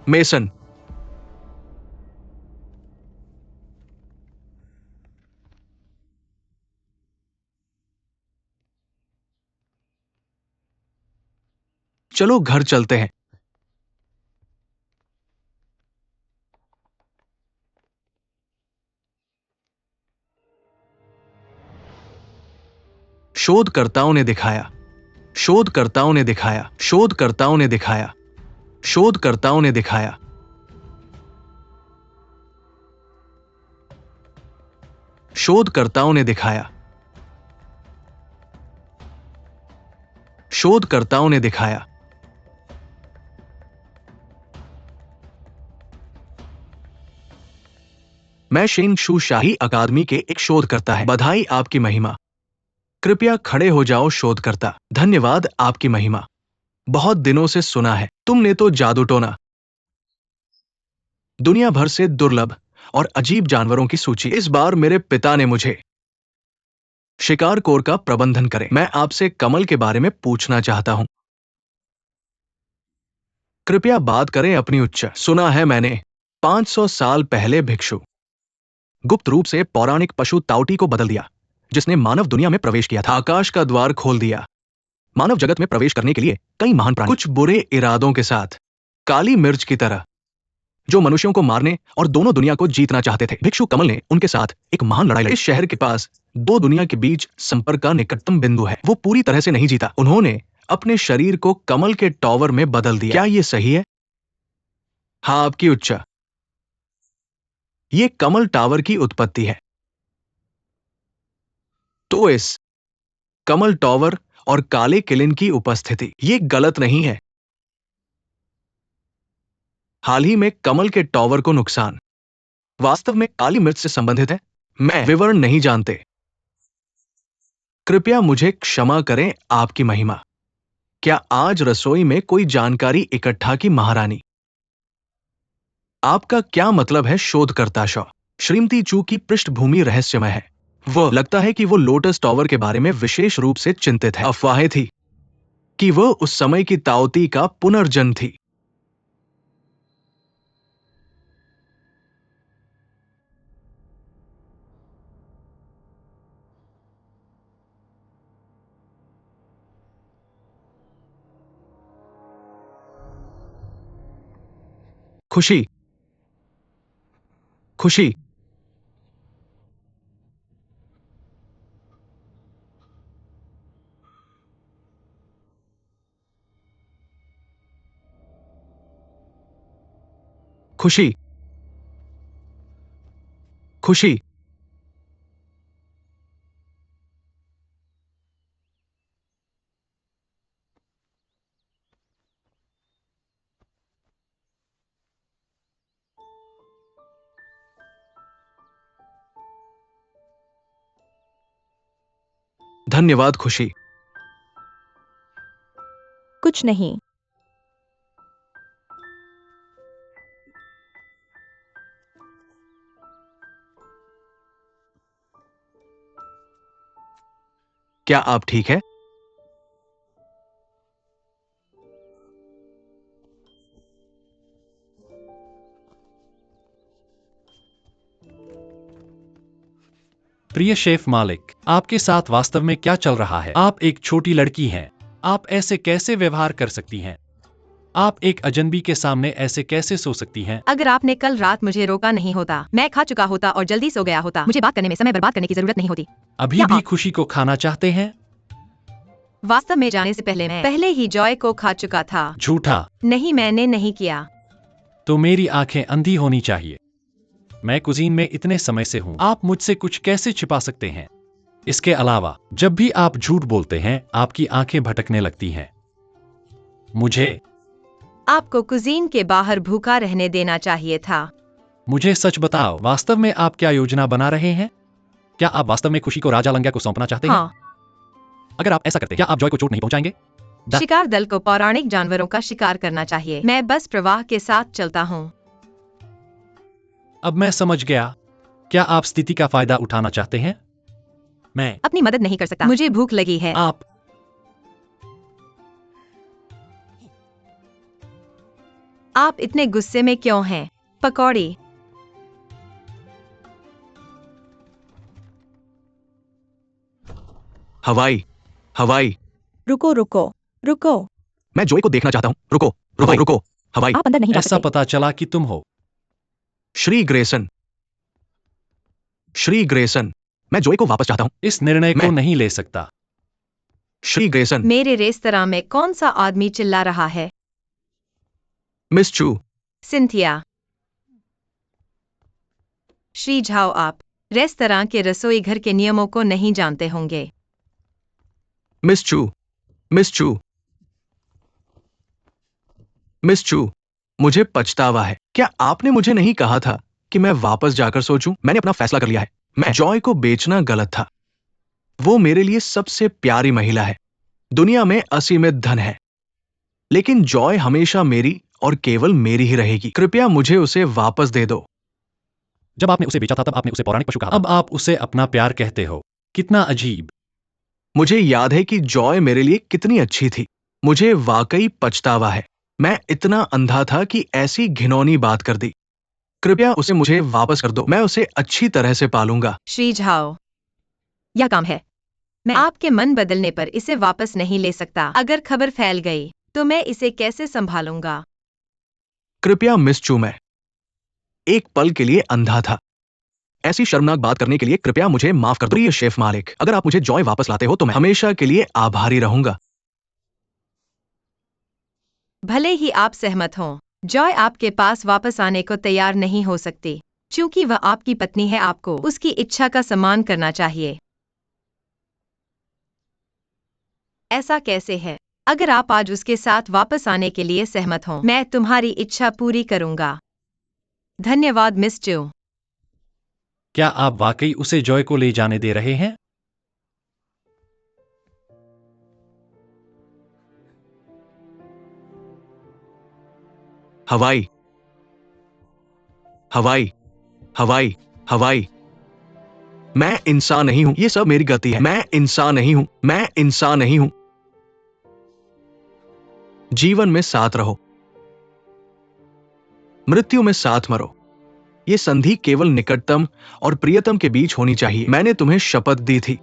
मेसन, चलो घर चलते हैं। शोधकर्ताओं ने दिखाया, शोधकर्ताओं ने दिखाया, शोधकर्ताओं ने दिखाया, शोधकर्ताओं ने दिखाया, शोधकर्ताओं ने दिखाया, शोधकर्ताओं ने दिखाया। मैं शेन शू शाही अकादमी के एक शोधकर्ता है। बधाई आपकी महिमा। कृपया खड़े हो जाओ शोधकर्ता। धन्यवाद आपकी महिमा। बहुत दिनों से सुना है, तुमने तो जादू टोना। दुनिया भर से दुर्लभ और अजीब जानवरों की सूची। इस बार मेरे पिता ने मुझे शिकार कोर का प्रबंधन करें। मैं आपसे कमल के बारे में पूछना चाहता हूं। कृपया बात करें अपनी उच्च। सुना है मैंने 500 साल पहले भिक्षु गुप्त रूप से पौराणिक पशु ताउटी को बदल दिया, जिसने मानव दुनिया में प्रवेश किया था, आकाश का द्वार खोल दिया, मानव जगत में प्रवेश करने के लिए कई महान प्राणी कुछ बुरे इरादों के साथ, काली मिर्च की तरह, जो मनुष्यों को मारने और दोनों दुनिया को जीतना चाहते थे। भिक्षु कमल ने उनके साथ एक महान लड़ाई लड़ी। इस शहर के पास दो दुनिया के बीच संपर्क का निकटतम बिंदु है। वो पूरी तरह से नहीं जीता। उन्होंने अपने शरीर को कमल के टॉवर में बदल दिया। क्या ये सही है? हाँ, आपकी उच्चा। ये कमल टावर की उत्पत्ति है। तो इस कमल टावर और काले किलिन की उपस्थिति, ये गलत नहीं है। हाल ही में कमल के टावर को नुकसान वास्तव में काली मिर्च से संबंधित है। मैं विवरण नहीं जानते। कृपया मुझे क्षमा करें, आपकी महिमा। क्या आज रसोई में कोई जानकारी इकट्ठा की महारानी? आपका क्या मतलब है शोधकर्ता शॉ? श्रीमती चू की पृष्ठभूमि रहस्यमय है। वह लगता है कि वो लोटस टावर के बारे में विशेष रूप से चिंतित है। अफवाहें थी कि वह उस समय की ताओती का पुनर्जन्म थी। खुशी, खुशी, खुशी, खुशी। धन्यवाद खुशी। कुछ नहीं। क्या आप ठीक है? प्रिय शेफ मालिक, आपके साथ वास्तव में क्या चल रहा है? आप एक छोटी लड़की हैं। आप ऐसे कैसे व्यवहार कर सकती हैं? आप एक अजनबी के सामने ऐसे कैसे सो सकती हैं? अगर आपने कल रात मुझे रोका नहीं होता, मैं खा चुका होता और जल्दी सो गया होता। मुझे बात करने में समय बर्बाद करने की जरूरत नहीं होती। अभी क्या भी आप- खुशी को खाना चाहते हैं? वास्तव में जाने से पहले मैं पहले ही जॉय को खा चुका था। झूठा। नहीं, मैंने नहीं किया। तो मेरी आंखें अंधी होनी चाहिए। मैं कुजीन में इतने समय से हूँ। आप मुझसे कुछ कैसे छिपा सकते हैं? इसके अलावा जब भी आप झूठ बोलते हैं, आपकी आंखें भटकने लगती हैं। मुझे आपको कुजीन के बाहर भूखा रहने देना चाहिए था। मुझे सच बताओ, वास्तव में आप क्या योजना बना रहे हैं? क्या आप वास्तव में खुशी को राजा लंग्या को सौंपना चाहते हैं? हाँ, अगर आप ऐसा करते हैं, क्या आप जॉय को चोट नहीं पहुंचाएंगे? शिकार दल को पौराणिक जानवरों का शिकार करना चाहिए। मैं बस प्रवाह के साथ चलता हूँ। अब मैं समझ गया। क्या आप स्थिति का फायदा उठाना चाहते हैं? मैं अपनी मदद नहीं कर सकता। मुझे भूख लगी है। आप आप इतने गुस्से में क्यों हैं? पकौड़ी। हवाई, हवाई। रुको रुको रुको। मैं जॉय को देखना चाहता हूं। रुको, रुको, रुको। हवाई। आप अंदर नहीं जा ऐसा सकते। पता चला कि तुम हो। श्री ग्रेसन, श्री ग्रेसन, मैं जॉय को वापस चाहता हूं। इस निर्णय को मैं- नहीं ले सकता। श्री ग्रेसन। मेरे रेस्तरां में कौन सा आदमी चिल्ला रहा है? मिस चू, सिंथिया। श्री झाओ, आप रेस्तरां के रसोई घर के नियमों को नहीं जानते होंगे। मिस चू, मिस चू, मिस चू, मुझे पछतावा है। क्या आपने मुझे नहीं कहा था कि मैं वापस जाकर सोचूं? मैंने अपना फैसला कर लिया है। मैं जॉय को बेचना गलत था। वो मेरे लिए सबसे प्यारी महिला है। दुनिया में असीमित धन है, लेकिन जॉय हमेशा मेरी और केवल मेरी ही रहेगी। कृपया मुझे उसे वापस दे दो। जब आपने उसे बेचा था, तब आपने उसे पौराणिक पशु कहा। अब आप उसे अपना प्यार कहते हो। कितना अजीब। मुझे याद है कि जॉय मेरे लिए कितनी अच्छी थी। मुझे वाकई पछतावा है। मैं इतना अंधा था कि ऐसी घिनौनी बात कर दी। कृपया उसे मुझे वापस कर दो। मैं उसे अच्छी तरह से पालूंगा। श्री झाओ, यह काम है। मैं आपके मन बदलने पर इसे वापस नहीं ले सकता। अगर खबर फैल गई तो मैं इसे कैसे संभालूंगा? कृपया मिस चू, मैं एक पल के लिए अंधा था। ऐसी शर्मनाक बात करने के लिए कृपया मुझे माफ कर दो। प्रिय शेफ मालिक, अगर आप मुझे जॉय वापस लाते हो तो मैं हमेशा के लिए आभारी रहूंगा। भले ही आप सहमत हों, जॉय आपके पास वापस आने को तैयार नहीं हो सकती। क्योंकि वह आपकी पत्नी है, आपको उसकी इच्छा का सम्मान करना चाहिए। ऐसा कैसे है? अगर आप आज उसके साथ वापस आने के लिए सहमत हों, मैं तुम्हारी इच्छा पूरी करूंगा। धन्यवाद मिस चू। क्या आप वाकई उसे जॉय को ले जाने दे रहे हैं? हवाई हवाई हवाई हवाई। मैं इंसान नहीं हूं, ये सब मेरी गलती है। मैं इंसान नहीं हूं, मैं इंसान नहीं हूं। जीवन में साथ रहो, मृत्यु में साथ मरो। ये संधि केवल निकटतम और प्रियतम के बीच होनी चाहिए। मैंने तुम्हें शपथ दी थी,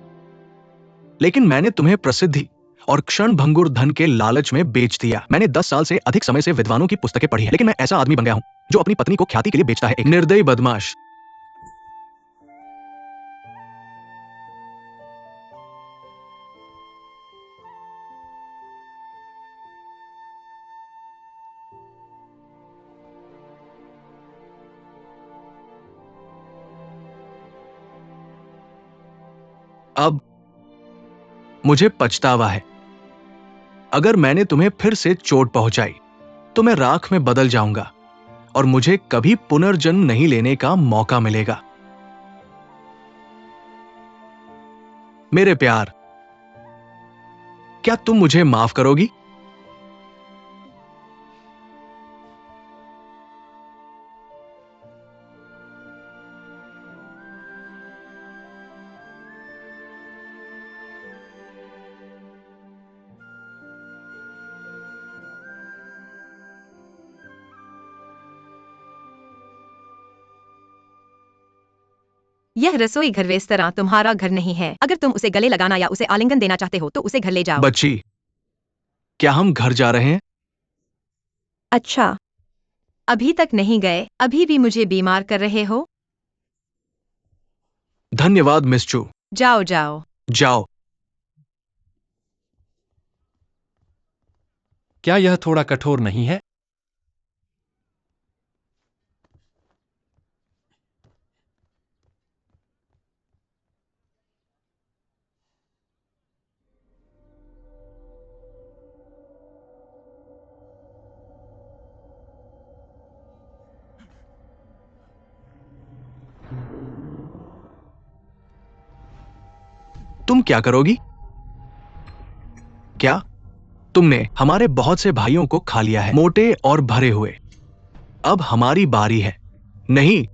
लेकिन मैंने तुम्हें प्रसिद्धि और क्षण भंगुर धन के लालच में बेच दिया। मैंने 10 साल से अधिक समय से विद्वानों की पुस्तकें पढ़ी हैं, लेकिन मैं ऐसा आदमी बन गया हूं जो अपनी पत्नी को ख्याति के लिए बेचता है। एक निर्दयी बदमाश। अब मुझे पछतावा है। अगर मैंने तुम्हें फिर से चोट पहुंचाई तो मैं राख में बदल जाऊंगा और मुझे कभी पुनर्जन्म नहीं लेने का मौका मिलेगा। मेरे प्यार, क्या तुम मुझे माफ करोगी? यह रसोई घर रेस्तरां तुम्हारा घर नहीं है। अगर तुम उसे गले लगाना या उसे आलिंगन देना चाहते हो तो उसे घर ले जाओ। बच्ची, क्या हम घर जा रहे हैं? अच्छा, अभी तक नहीं गए, अभी भी मुझे बीमार कर रहे हो। धन्यवाद मिस चू। जाओ जाओ। जाओ। क्या यह थोड़ा कठोर नहीं है? तुम क्या करोगी? क्या तुमने हमारे बहुत से भाइयों को खा लिया है, मोटे और भरे हुए। अब हमारी बारी है। नहीं,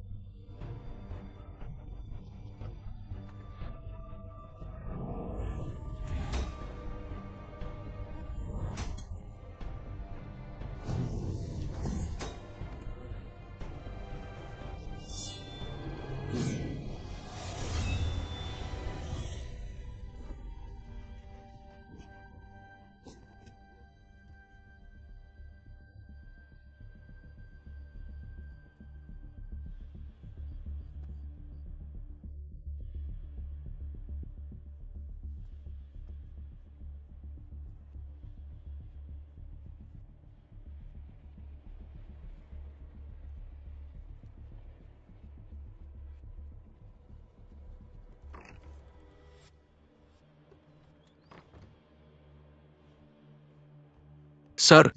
सर,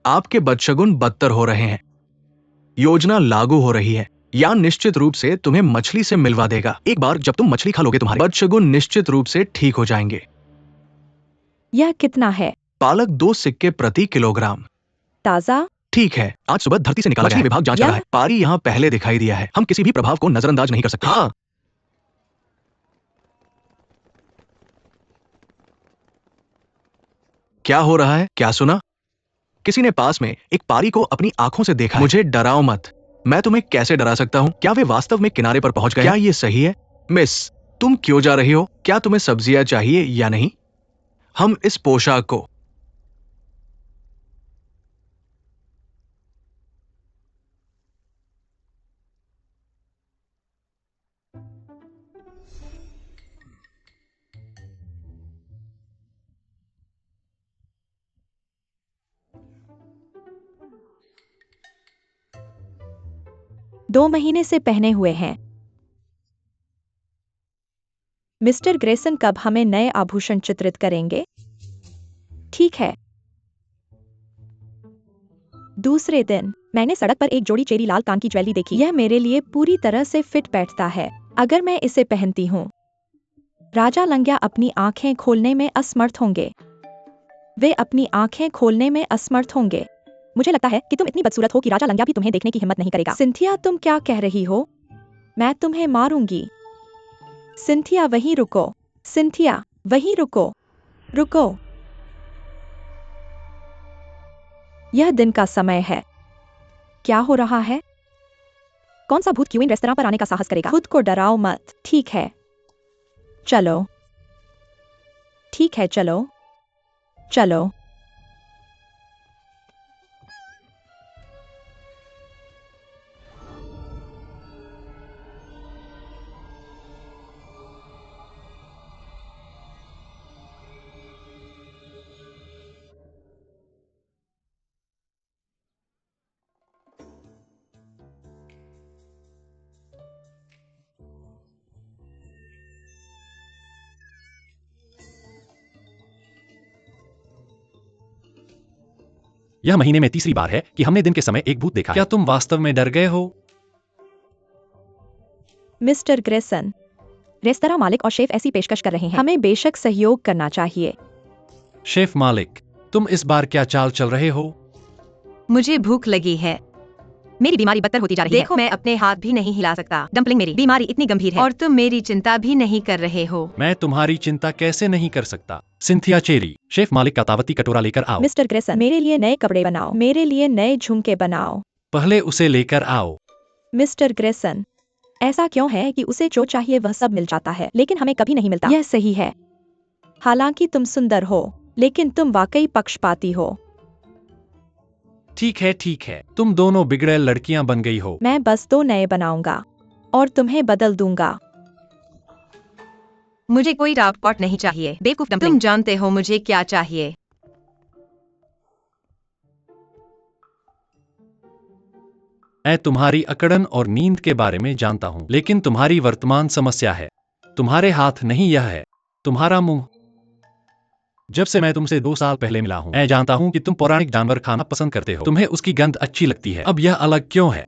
आपके बदशगुन बदतर हो रहे हैं। योजना लागू हो रही है। यान निश्चित रूप से तुम्हें मछली से मिलवा देगा। एक बार जब तुम मछली खा लोगे, तुम्हारे बदशगुन निश्चित रूप से ठीक हो जाएंगे। यह कितना है? पालक 2 सिक्के प्रति किलोग्राम। ताज़ा? ठीक है, आज सुबह धरती से निकाला गया है। विभाग जांच कर रहा है। पारी यहाँ पहले दिखाई दिया है। हम किसी भी प्रभाव को नजरअंदाज नहीं कर सकते। हाँ, क्या हो रहा है? क्या सुना? किसी ने पास में एक पारी को अपनी आंखों से देखा है। मुझे डराओ मत। मैं तुम्हें कैसे डरा सकता हूँ? क्या वे वास्तव में किनारे पर पहुंच गए? क्या ये सही है? मिस, तुम क्यों जा रही हो? क्या तुम्हें सब्जियां चाहिए या नहीं? हम इस पोशाक को दो महीने से पहने हुए हैं। मिस्टर ग्रेसन कब हमें नए आभूषण चित्रित करेंगे? ठीक है। दूसरे दिन मैंने सड़क पर एक जोड़ी चेरी लाल कान की ज्वेलरी देखी। यह मेरे लिए पूरी तरह से फिट बैठता है अगर मैं इसे पहनती हूँ। राजा लंग्या अपनी आंखें खोलने में असमर्थ होंगे। वे अपनी आंखें खोलने में असमर्थ होंगे। मुझे लगता है कि तुम इतनी बदसूरत हो कि राजा लंग्या भी तुम्हें देखने की हिम्मत नहीं करेगा। सिंथिया, तुम क्या कह रही हो? मैं तुम्हें मारूंगी। सिंथिया, वहीं रुको। सिंथिया, वहीं रुको। रुको। यह दिन का समय है। क्या हो रहा है? कौन सा भूत क्यूइन रेस्तरां पर आने का साहस करेगा? खुद को डराओ मत। ठीक है, चलो। ठीक है, चलो। चलो। यह महीने में तीसरी बार है कि हमने दिन के समय एक भूत देखा। क्या तुम वास्तव में डर गए हो? मिस्टर ग्रेसन, रेस्तरां मालिक और शेफ ऐसी पेशकश कर रहे हैं। हमें बेशक सहयोग करना चाहिए। शेफ मालिक, तुम इस बार क्या चाल चल रहे हो? मुझे भूख लगी है। मेरी बीमारी बदतर होती जा रही है। देखो, मैं अपने हाथ भी नहीं हिला सकता। डम्पलिंग, मेरी बीमारी इतनी गंभीर है और तुम मेरी चिंता भी नहीं कर रहे हो। मैं तुम्हारी चिंता कैसे नहीं कर सकता? सिंथिया चेरी, शेफ मालिक का तावती कटोरा लेकर आओ। मिस्टर ग्रेसन, मेरे लिए नए कपड़े बनाओ। मेरे लिए नए झुमके बनाओ। पहले उसे लेकर आओ। मिस्टर ग्रेसन, ऐसा क्यों है कि उसे जो चाहिए वह सब मिल जाता है, लेकिन हमें कभी नहीं मिलता? यह सही है। हालांकि तुम सुंदर हो, लेकिन तुम वाकई पक्षपाती हो। ठीक है, ठीक है। तुम दोनों बिगड़ैल लड़कियां बन गई हो। मैं बस 2 नए बनाऊंगा और तुम्हें बदल दूंगा। मुझे कोई रापॉट नहीं चाहिए। बेवकूफ डम्पलिंग, तुम जानते हो मुझे क्या चाहिए। मैं तुम्हारी अकड़न और नींद के बारे में जानता हूँ, लेकिन तुम्हारी वर्तमान समस्या है तुम्हारे हाथ नहीं, यह है तुम्हारा मुंह। जब से मैं तुमसे 2 साल पहले मिला हूँ, मैं जानता हूँ कि तुम पौराणिक जानवर खाना पसंद करते हो। तुम्हें उसकी गंध अच्छी लगती है। अब यह अलग क्यों है?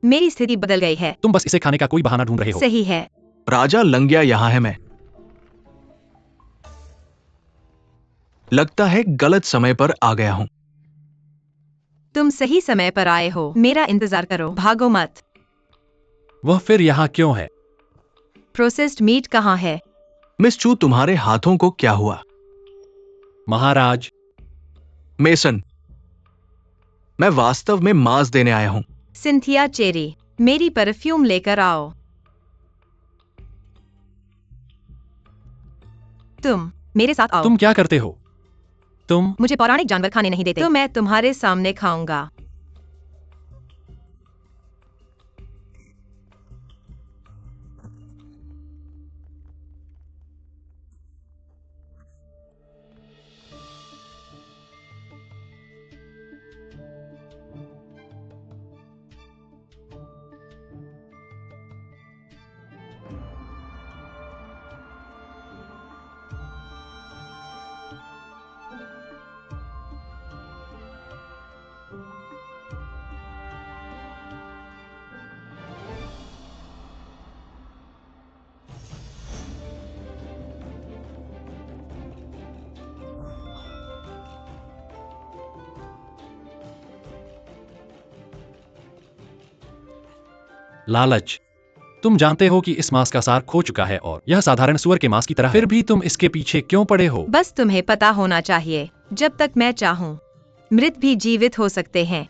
मेरी स्थिति बदल गई है। तुम बस इसे खाने का कोई बहाना ढूंढ रहे हो। सही है। राजा लंग्या यहाँ है। मैं लगता है गलत समय पर आ गया हूँ। तुम सही समय पर आए हो। मेरा इंतजार करो, भागो मत। वह फिर यहाँ क्यों है? प्रोसेस्ड मीट कहाँ है? मिस चू, तुम्हारे हाथों को क्या हुआ? महाराज, मेसन, मैं वास्तव में मांस देने आया हूँ। सिंथिया चेरी, मेरी परफ्यूम लेकर आओ। तुम मेरे साथ आओ। तुम क्या करते हो? तुम मुझे पौराणिक जानवर खाने नहीं देते, तो मैं तुम्हारे सामने खाऊंगा। लालच। तुम जानते हो कि इस मांस का सार खो चुका है और यह साधारण सुअर के मांस की तरह है। फिर भी तुम इसके पीछे क्यों पड़े हो? बस तुम्हें पता होना चाहिए, जब तक मैं चाहूं, मृत भी जीवित हो सकते हैं।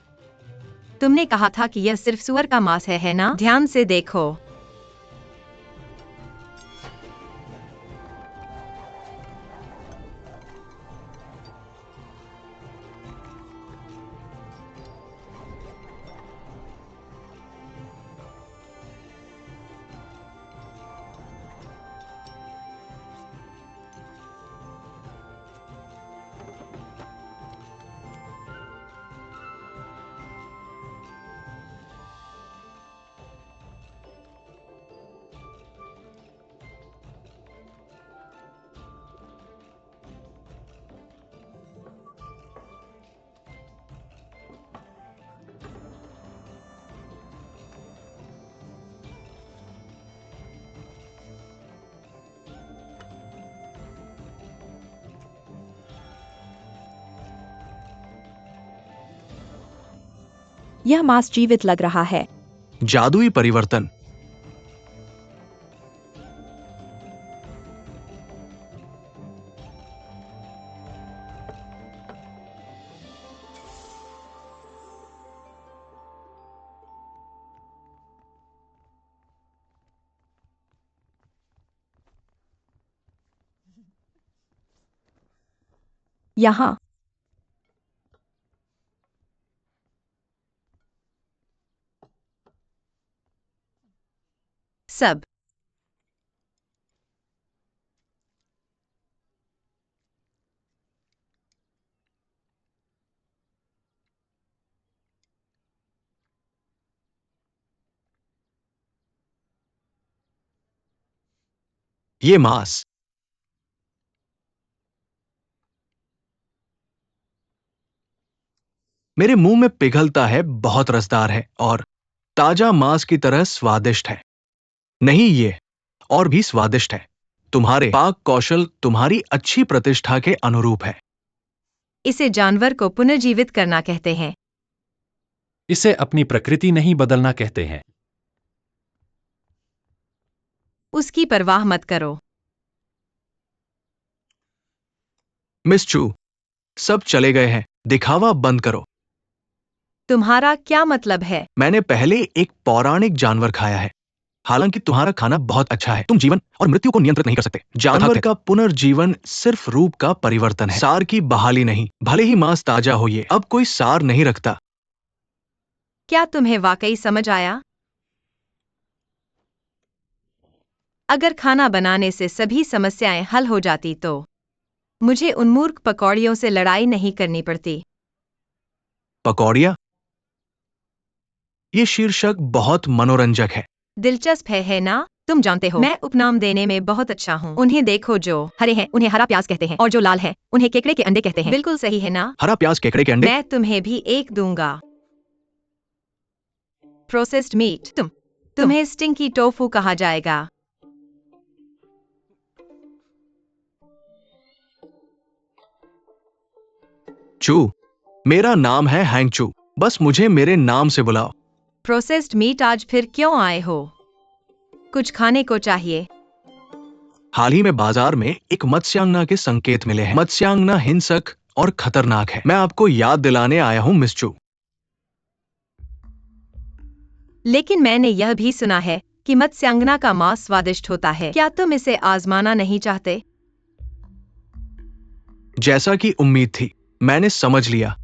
तुमने कहा था कि यह सिर्फ सुअर का मांस है ना? ध्यान से देखो। यह मांस जीवित लग रहा है। जादुई परिवर्तन। यहाँ सब ये मांस मेरे मुंह में पिघलता है, बहुत रसदार है और ताजा मांस की तरह स्वादिष्ट है। नहीं, ये और भी स्वादिष्ट है। तुम्हारे पाक कौशल तुम्हारी अच्छी प्रतिष्ठा के अनुरूप है। इसे जानवर को पुनर्जीवित करना कहते हैं। इसे अपनी प्रकृति नहीं बदलना कहते हैं। उसकी परवाह मत करो। मिस चू, सब चले गए हैं। दिखावा बंद करो। तुम्हारा क्या मतलब है? मैंने पहले एक पौराणिक जानवर खाया है। हालांकि तुम्हारा खाना बहुत अच्छा है, तुम जीवन और मृत्यु को नियंत्रित नहीं कर सकते। जानवर का पुनर्जीवन सिर्फ रूप का परिवर्तन है, सार की बहाली नहीं। भले ही मांस ताजा हो, ये अब कोई सार नहीं रखता। क्या तुम्हें वाकई समझ आया? अगर खाना बनाने से सभी समस्याएं हल हो जाती तो मुझे उन मूर्ख पकौड़ियों से लड़ाई नहीं करनी पड़ती। पकौड़िया? ये शीर्षक बहुत मनोरंजक है। दिलचस्प है ना? तुम जानते हो, मैं उपनाम देने में बहुत अच्छा हूँ। उन्हें देखो, जो हरे हैं उन्हें हरा प्याज कहते हैं और जो लाल हैं उन्हें केकड़े के अंडे कहते हैं। बिल्कुल सही है ना? हरा प्याज, केकड़े के अंडे। मैं तुम्हें भी एक दूंगा। Processed meat. तुम्हें स्टिंकी टोफू कहा जाएगा। चू, मेरा नाम है हैंग चू। बस मुझे मेरे नाम से बुलाओ। प्रोसेस्ड मीट, आज फिर क्यों आए हो? कुछ खाने को चाहिए। हाल ही में बाजार में एक मत्स्यांगना के संकेत मिले हैं। मत्स्यांगना हिंसक और खतरनाक है। मैं आपको याद दिलाने आया हूं, मिस चू। लेकिन मैंने यह भी सुना है कि मत्स्यांगना का मांस स्वादिष्ट होता है। क्या तुम इसे आजमाना नहीं चाहते? जैसा कि उम्मीद थी, मैंने समझ लिया।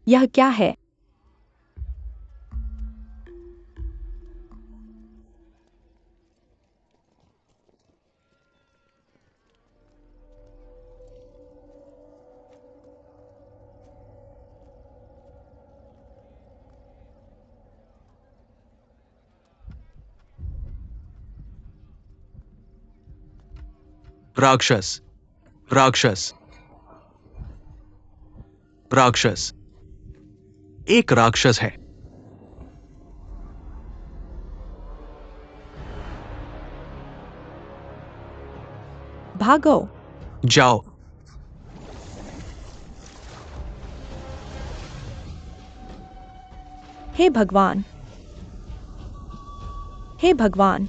यह क्या है? राक्षस, राक्षस, राक्षस। एक राक्षस है। भागो। जाओ। हे भगवान! हे भगवान,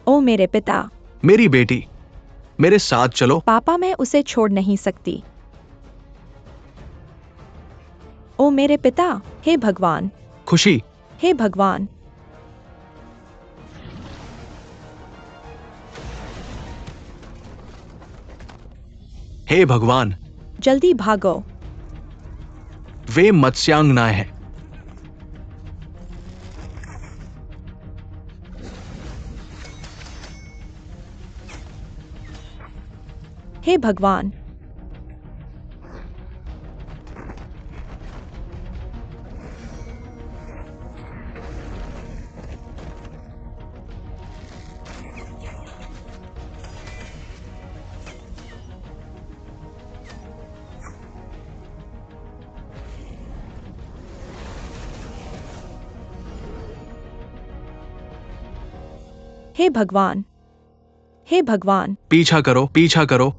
ओ मेरे पिता, मेरी बेटी, मेरे साथ चलो। पापा मैं उसे छोड़ नहीं सकती। ओ मेरे पिता, हे भगवान, खुशी, हे भगवान, हे भगवान, जल्दी भागो। वे मत्स्यांगनाएं हैं। हे भगवान, हे भगवान, हे भगवान, पीछा करो, पीछा करो,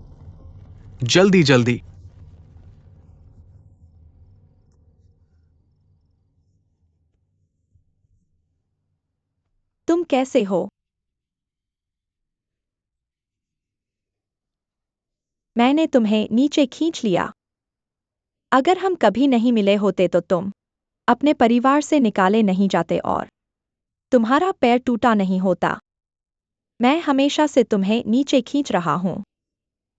जल्दी जल्दी। तुम कैसे हो? मैंने तुम्हें नीचे खींच लिया। अगर हम कभी नहीं मिले होते तो तुम अपने परिवार से निकाले नहीं जाते और तुम्हारा पैर टूटा नहीं होता। मैं हमेशा से तुम्हें नीचे खींच रहा हूं।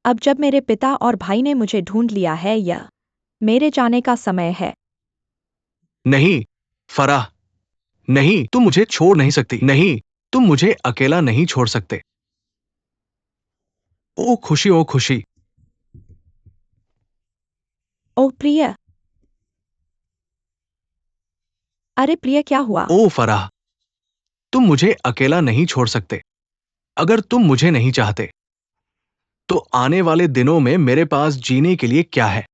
अब जब मेरे पिता और भाई ने मुझे ढूंढ लिया है, यह मेरे जाने का समय है। नहीं, फराह, नहीं, तुम मुझे छोड़ नहीं सकती। नहीं, तुम मुझे अकेला नहीं छोड़ सकते। ओ खुशी, ओ खुशी। ओ प्रिय, अरे प्रिय, क्या हुआ? ओ फराह, तुम मुझे अकेला नहीं छोड़ सकते। अगर तुम मुझे नहीं चाहते, तो आने वाले दिनों में मेरे पास जीने के लिए क्या है?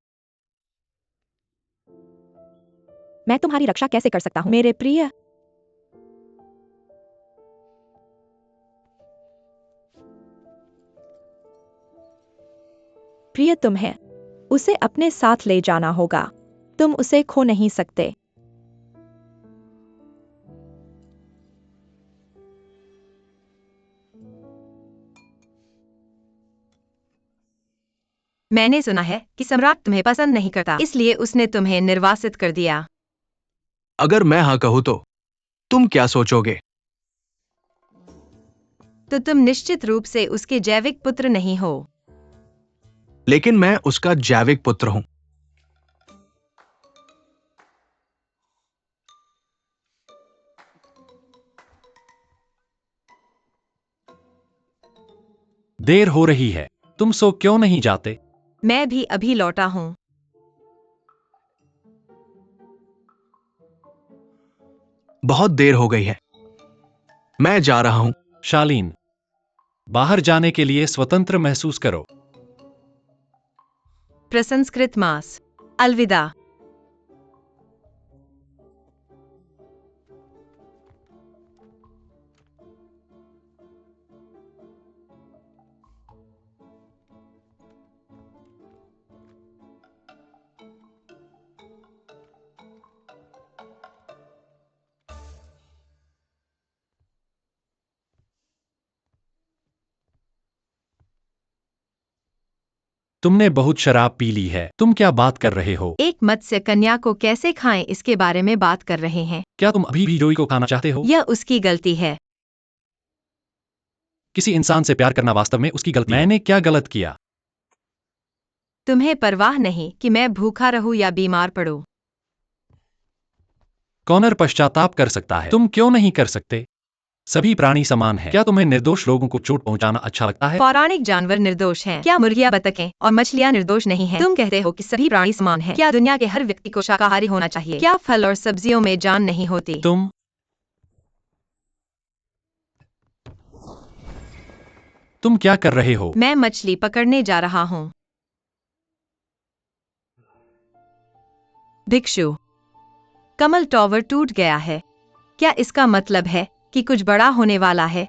मैं तुम्हारी रक्षा कैसे कर सकता हूं मेरे प्रिय? प्रिय, तुम्हें उसे अपने साथ ले जाना होगा। तुम उसे खो नहीं सकते। मैंने सुना है कि सम्राट तुम्हें पसंद नहीं करता, इसलिए उसने तुम्हें निर्वासित कर दिया। अगर मैं हाँ कहूं तो तुम क्या सोचोगे? तो तुम निश्चित रूप से उसके जैविक पुत्र नहीं हो। लेकिन मैं उसका जैविक पुत्र हूं। देर हो रही है, तुम सो क्यों नहीं जाते? मैं भी अभी लौटा हूँ। बहुत देर हो गई है। मैं जा रहा हूं। शालीन, बाहर जाने के लिए स्वतंत्र महसूस करो। प्रसंस्कृत मांस। अलविदा। तुमने बहुत शराब पी ली है। तुम क्या बात कर रहे हो? एक मत्स्य कन्या को कैसे खाएं इसके बारे में बात कर रहे हैं। क्या तुम अभी भी जोई को खाना चाहते हो? यह उसकी गलती है। किसी इंसान से प्यार करना वास्तव में उसकी गलती है। मैंने क्या गलत किया? तुम्हें परवाह नहीं कि मैं भूखा रहूं या बीमार पड़ूं। कॉनर पश्चाताप कर सकता है, तुम क्यों नहीं कर सकते? सभी प्राणी समान हैं। क्या तुम्हें निर्दोष लोगों को चोट पहुंचाना अच्छा लगता है? पौराणिक जानवर निर्दोष हैं। क्या मुर्गियां, बतखें और मछलियां निर्दोष नहीं हैं? तुम कहते हो कि सभी प्राणी समान हैं। क्या दुनिया के हर व्यक्ति को शाकाहारी होना चाहिए? क्या फल और सब्जियों में जान नहीं होती? तुम क्या कर रहे हो? मैं मछली पकड़ने जा रहा हूँ। भिक्षु, कमल टॉवर टूट गया है। क्या इसका मतलब है कि कुछ बड़ा होने वाला है?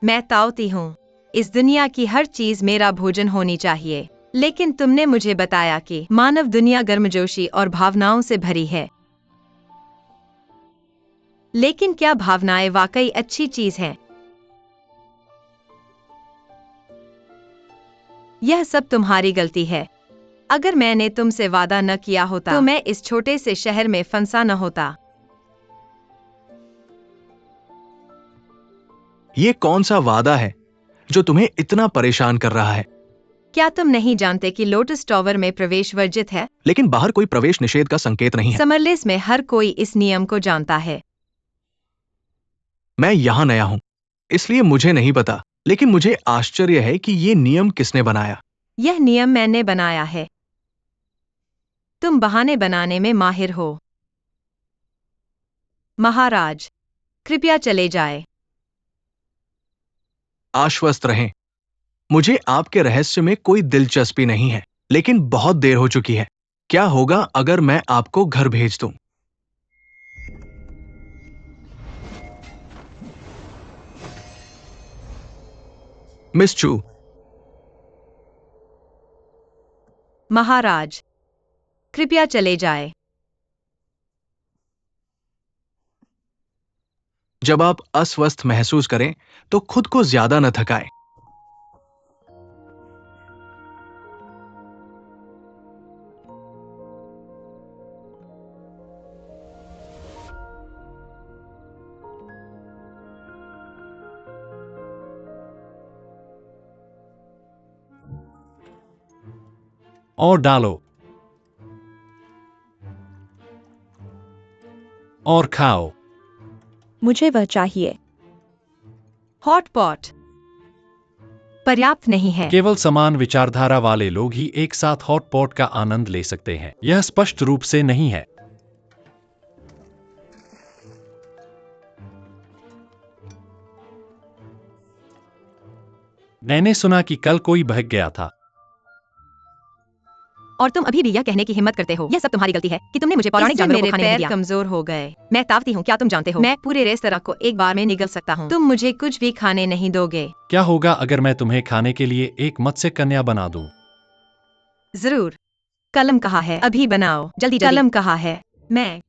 मैं ताओती हूँ। इस दुनिया की हर चीज मेरा भोजन होनी चाहिए, लेकिन तुमने मुझे बताया कि मानव दुनिया गर्मजोशी और भावनाओं से भरी है। लेकिन क्या भावनाएं वाकई अच्छी चीज हैं? यह सब तुम्हारी गलती है। अगर मैंने तुमसे वादा न किया होता तो मैं इस छोटे से शहर में फंसा न होता। ये कौन सा वादा है जो तुम्हें इतना परेशान कर रहा है? क्या तुम नहीं जानते कि लोटस टावर में प्रवेश वर्जित है? लेकिन बाहर कोई प्रवेश निषेध का संकेत नहीं है। समरलेस में हर कोई इस नियम को जानता है। मैं यहाँ नया हूँ, इसलिए मुझे नहीं पता, लेकिन मुझे आश्चर्य है कि ये नियम किसने बनाया। यह नियम मैंने बनाया है। तुम बहाने बनाने में माहिर हो। महाराज, कृपया चले जाए। आश्वस्त रहें, मुझे आपके रहस्य में कोई दिलचस्पी नहीं है, लेकिन बहुत देर हो चुकी है। क्या होगा अगर मैं आपको घर भेज दूं? मिस चू, महाराज, कृपया चले जाए। जब आप अस्वस्थ महसूस करें तो खुद को ज्यादा न थकाएं। और डालो और खाओ। मुझे वह चाहिए। हॉट पॉट पर्याप्त नहीं है। केवल समान विचारधारा वाले लोग ही एक साथ हॉट पॉट का आनंद ले सकते हैं। यह स्पष्ट रूप से नहीं है। मैंने सुना कि कल कोई बहक गया था। और तुम अभी भी यह कहने की हिम्मत करते हो। यह सब तुम्हारी गलती है कि तुमने मुझे पौराणिक जानवरों को खाने नहीं दिया। कमजोर हो गए। मैं तावती हूँ, क्या तुम जानते हो? मैं पूरे रेस्तरां को एक बार में निगल सकता हूँ। तुम मुझे कुछ भी खाने नहीं दोगे। क्या होगा अगर मैं तुम्हें खाने के लिए एक मत्स्य कन्या बना दूं? जरूर। कलम कहाँ है? अभी बनाओ, जल्दी जल्दी। कलम कहाँ है? मैं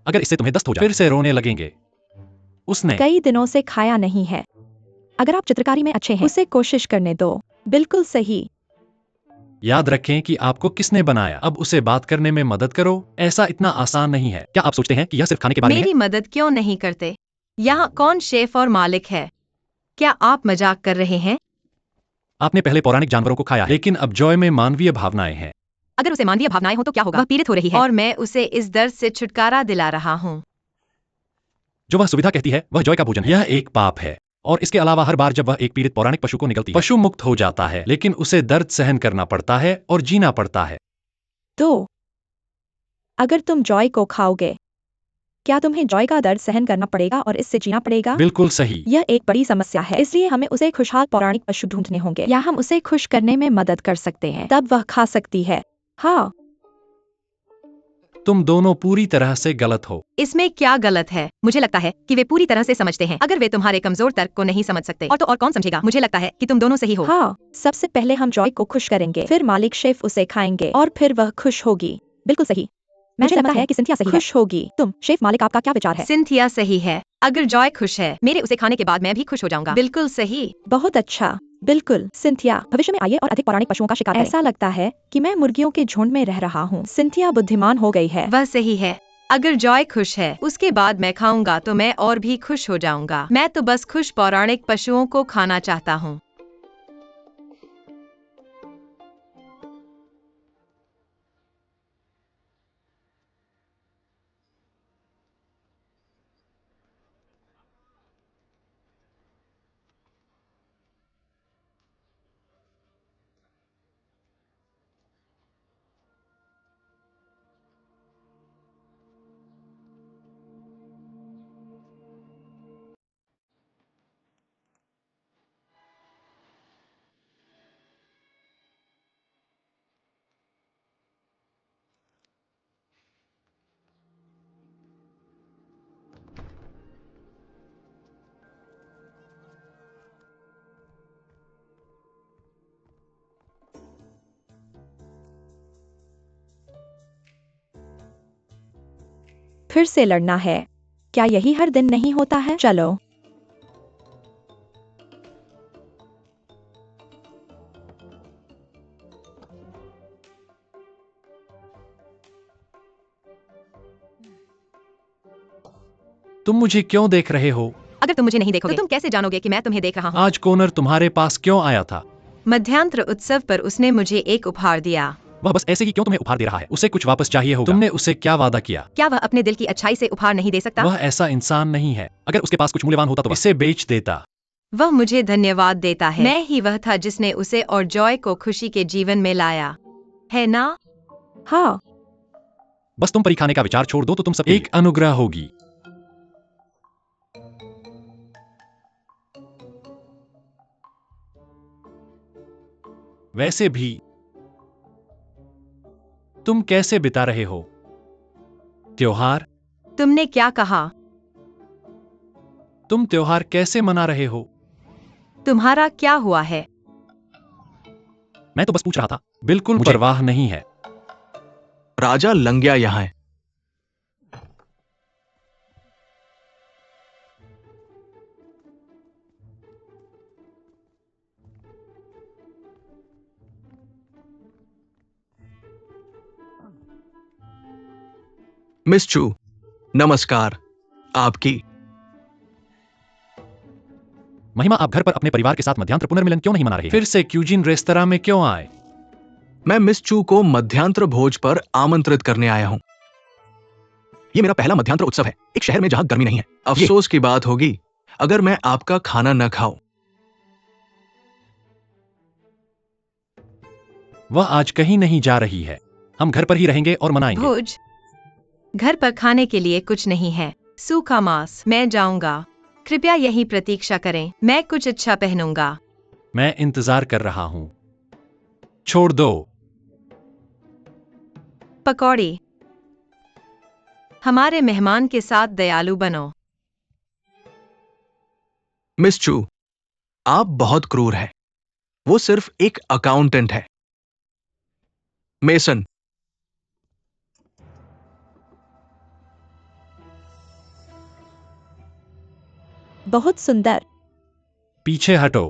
अगर इससे तुम्हें दस्त हो जाए फिर से रोने लगेंगे। उसने कई दिनों से खाया नहीं है। अगर आप चित्रकारी में अच्छे हैं, उसे कोशिश करने दो। बिल्कुल सही। याद रखें कि आपको किसने बनाया। अब उसे बात करने में मदद करो। ऐसा इतना आसान नहीं है। क्या आप सोचते हैं कि यह सिर्फ खाने के बारे में है? मेरी मदद क्यों नहीं करते? यहाँ कौन शेफ और मालिक है? क्या आप मजाक कर रहे हैं? आपने पहले पौराणिक जानवरों को खाया है, लेकिन अब जॉय में मानवीय भावनाएं हैं। अगर उसे मानवीय भावनाएं हो तो क्या होगा? वह पीड़ित हो रही है और मैं उसे इस दर्द से छुटकारा दिला रहा हूँ। जो वह सुविधा कहती है वह जॉय का भोजन है। यह एक पाप है। और इसके अलावा हर बार जब वह एक पीड़ित पौराणिक पशु को निगलती है, पशु मुक्त हो जाता है, लेकिन उसे दर्द सहन करना पड़ता है और जीना पड़ता है। तो अगर तुम जॉय को खाओगे, क्या तुम्हें जॉय का दर्द सहन करना पड़ेगा और इससे जीना पड़ेगा? बिल्कुल सही। यह एक बड़ी समस्या है, इसलिए हमें उसे खुशहाल पौराणिक पशु ढूंढने होंगे, या हम उसे खुश करने में मदद कर सकते हैं, तब वह खा सकती है। हाँ, तुम दोनों पूरी तरह से गलत हो। इसमें क्या गलत है? मुझे लगता है कि वे पूरी तरह से समझते हैं। अगर वे तुम्हारे कमजोर तर्क को नहीं समझ सकते और तो और कौन समझेगा? मुझे लगता है कि तुम दोनों सही हो। हाँ, सबसे पहले हम जॉय को खुश करेंगे, फिर मालिक शेफ उसे खाएंगे और फिर वह खुश होगी। बिल्कुल सही। मुझे लगता है कि सिंथिया सही खुश होगी। तुम शेफ मालिक, आपका क्या विचार है? सिंथिया सही है। अगर जॉय खुश है, मेरे उसे खाने के बाद मैं भी खुश हो जाऊंगा। बिल्कुल सही। बहुत अच्छा। बिल्कुल सिंथिया, भविष्य में आइए और अधिक पौराणिक पशुओं का शिकार करें। ऐसा लगता है कि मैं मुर्गियों के झुंड में रह रहा हूँ। सिंथिया बुद्धिमान हो गई है। वह सही है। अगर जॉय खुश है, उसके बाद मैं खाऊंगा तो मैं और भी खुश हो जाऊंगा। मैं तो बस खुश पौराणिक पशुओं को खाना चाहता हूँ। फिर से लड़ना है। क्या यही हर दिन नहीं होता है? चलो। तुम मुझे क्यों देख रहे हो? अगर तुम मुझे नहीं देखोगे तो तुम कैसे जानोगे कि मैं तुम्हें देख रहा हूँ? आज कॉनर तुम्हारे पास क्यों आया था? मध्यांतर उत्सव पर उसने मुझे एक उपहार दिया। वह बस ऐसे ही क्यों तुम्हें उपहार दे रहा है? उसे कुछ वापस चाहिए होगा। तुमने उसे क्या वादा किया? क्या वह अपने दिल की अच्छाई से उपहार नहीं दे सकता? वह ऐसा इंसान नहीं है। अगर उसके पास कुछ मूल्यवान होता तो वह इसे बेच देता। वह मुझे धन्यवाद देता है। मैं ही वह था जिसने उसे और जॉय को खुशी के जीवन में लाया, है ना? हाँ। बस तुम परी खाने का विचार छोड़ दो तो तुम सब एक अनुग्रह होगी। वैसे भी तुम कैसे बिता रहे हो त्योहार? तुमने क्या कहा? तुम त्योहार कैसे मना रहे हो? तुम्हारा क्या हुआ है? मैं तो बस पूछ रहा था। बिल्कुल परवाह नहीं है। राजा लंगिया यहाँ है। मिस चू, नमस्कार। आपकी महिमा, आप घर पर अपने परिवार के साथ मध्यांतर पुनर्मिलन क्यों नहीं मना रहे हैं? फिर से क्यूजिन रेस्तरां में क्यों आए? मैं मिस चू को मध्यांतर भोज पर आमंत्रित करने आया हूं। ये मेरा पहला मध्यांतर उत्सव है, एक शहर में जहां गर्मी नहीं है। अफसोस की बात होगी अगर मैं आपका खाना न खाऊं। वह आज कहीं नहीं जा रही है। हम घर पर ही रहेंगे और मनाएंगे। भोज? घर पर खाने के लिए कुछ नहीं है। सूखा मांस। मैं जाऊंगा। कृपया यही प्रतीक्षा करें। मैं कुछ अच्छा पहनूंगा। मैं इंतजार कर रहा हूं। छोड़ दो। पकौड़ी। हमारे मेहमान के साथ दयालु बनो। मिस चू, आप बहुत क्रूर हैं। वो सिर्फ एक अकाउंटेंट है। मेसन। बहुत सुंदर। पीछे हटो।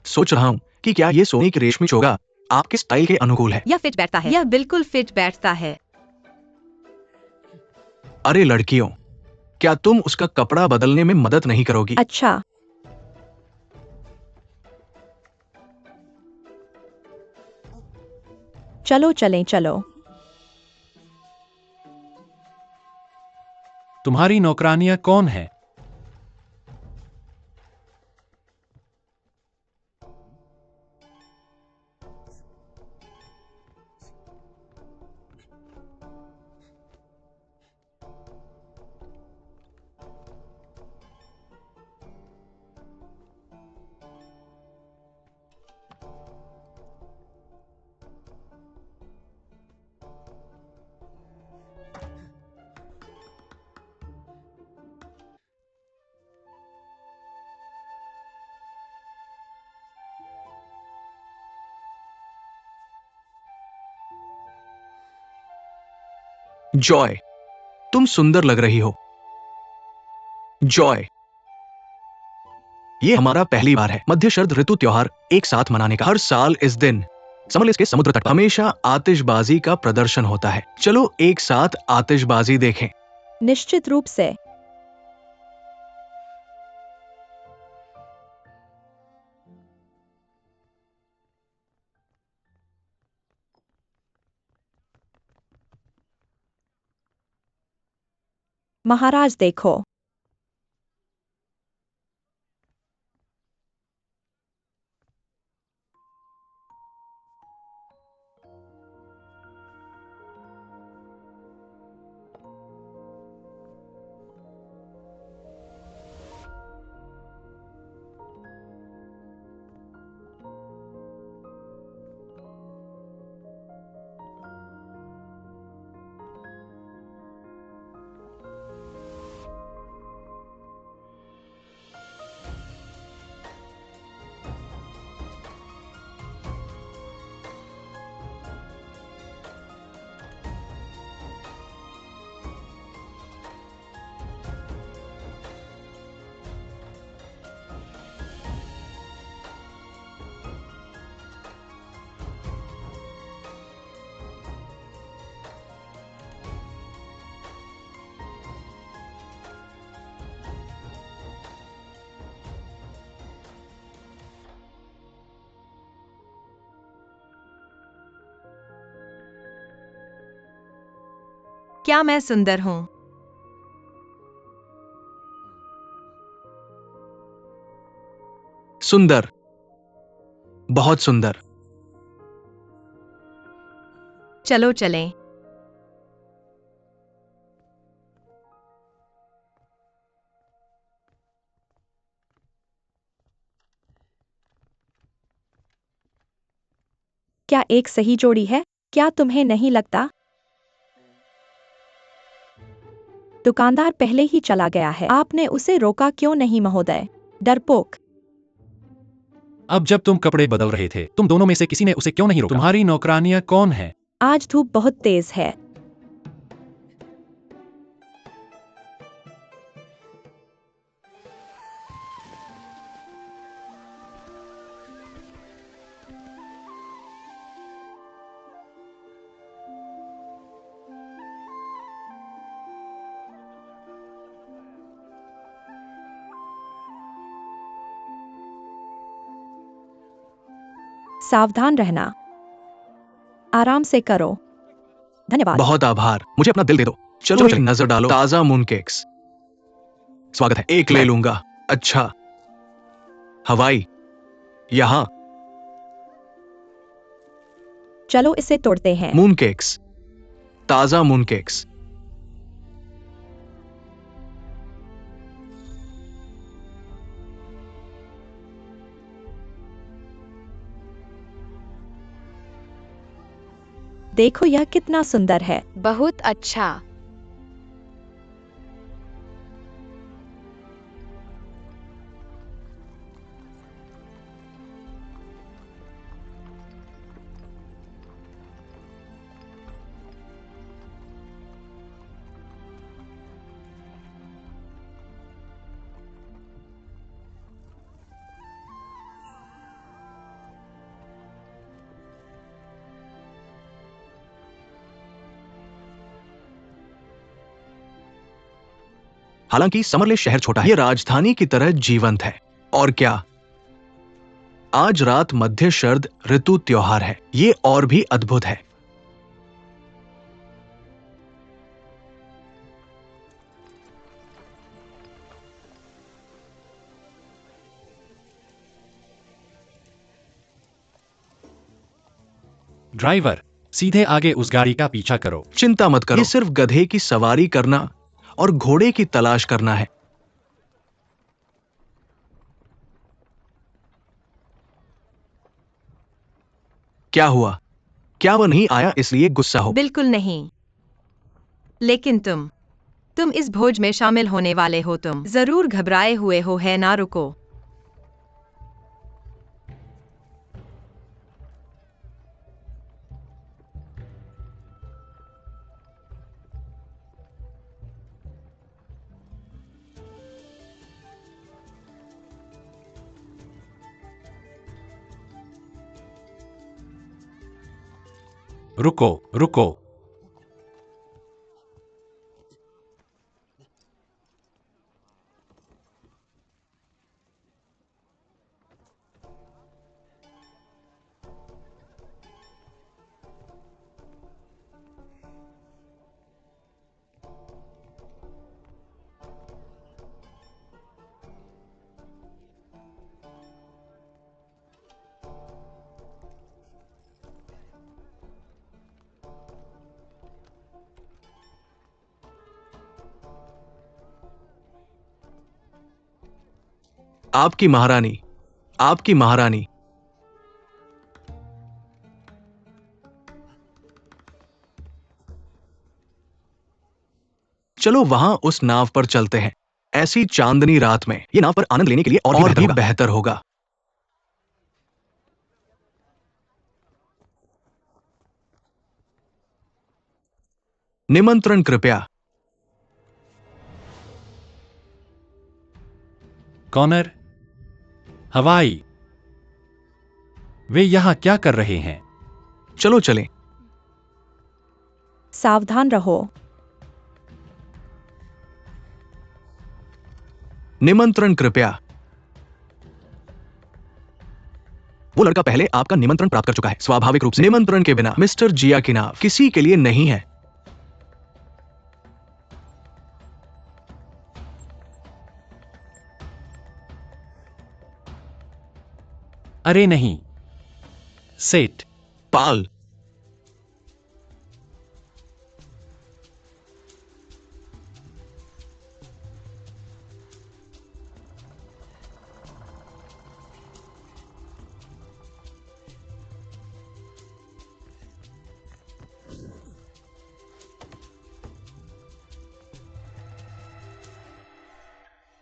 सोच रहा हूं कि क्या ये सोने की रेशमी चोगा आपके स्टाइल के अनुकूल है। यह फिट बैठता है। यह बिल्कुल फिट बैठता है। अरे लड़कियों, क्या तुम उसका कपड़ा बदलने में मदद नहीं करोगी? अच्छा। चलो चलें, चलो। तुम्हारी नौकरानियां कौन है? जॉय, तुम सुंदर लग रही हो। जॉय, ये हमारा पहली बार है मध्य शरद ऋतु त्योहार एक साथ मनाने का। हर साल इस दिन समरलेस के समुद्र तट पर हमेशा आतिशबाजी का प्रदर्शन होता है। चलो एक साथ आतिशबाजी देखें। निश्चित रूप से। महाराज देखो। क्या मैं सुंदर हूँ? सुंदर, बहुत सुंदर। चलो चलें। क्या एक सही जोड़ी है? क्या तुम्हें नहीं लगता? दुकानदार पहले ही चला गया है। आपने उसे रोका क्यों नहीं महोदय? डरपोक। अब जब तुम कपड़े बदल रहे थे, तुम दोनों में से किसी ने उसे क्यों नहीं रोका? तुम्हारी नौकरानियां कौन है? आज धूप बहुत तेज है। सावधान रहना। आराम से करो। धन्यवाद। बहुत आभार। मुझे अपना दिल दे दो। चलो एक नजर डालो। ताजा मून केक्स। स्वागत है। एक ले लूंगा। अच्छा। हवाई। यहाँ। चलो इसे तोड़ते हैं। Moon cakes. ताजा मून केक्स। देखो यह कितना सुंदर है। बहुत अच्छा। हालांकि समरले शहर छोटा है, ये राजधानी की तरह जीवंत है। और क्या, आज रात मध्य शरद ऋतु त्योहार है। ये और भी अद्भुत है। ड्राइवर, सीधे आगे उस गाड़ी का पीछा करो। चिंता मत करो, ये सिर्फ गधे की सवारी करना और घोड़े की तलाश करना है। क्या हुआ? क्या वो नहीं आया इसलिए गुस्सा हो? बिल्कुल नहीं। लेकिन तुम इस भोज में शामिल होने वाले हो। तुम जरूर घबराए हुए हो, है ना? रुको। रुको, रुको। आपकी महारानी, आपकी महारानी। चलो वहां उस नाव पर चलते हैं। ऐसी चांदनी रात में ये नाव पर आनंद लेने के लिए और भी बेहतर होगा। निमंत्रण कृपया। कॉनर, हवाई, वे यहां क्या कर रहे हैं? चलो चलें। सावधान रहो। निमंत्रण कृपया। वो लड़का पहले आपका निमंत्रण प्राप्त कर चुका है। स्वाभाविक रूप से निमंत्रण के बिना मिस्टर जिया की नाव किसी के लिए नहीं है। अरे नहीं सेठ। पाल,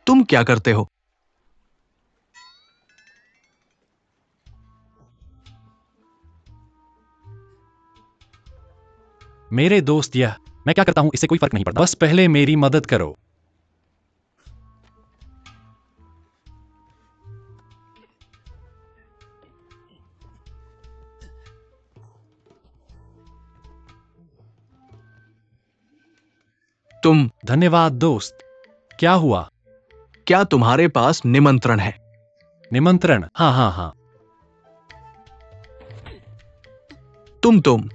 तुम क्या करते हो? मेरे दोस्त, यह मैं क्या करता हूं इससे कोई फर्क नहीं पड़ता, बस पहले मेरी मदद करो। तुम, धन्यवाद दोस्त। क्या हुआ? क्या तुम्हारे पास निमंत्रण है? निमंत्रण? हाँ हाँ हाँ। तुम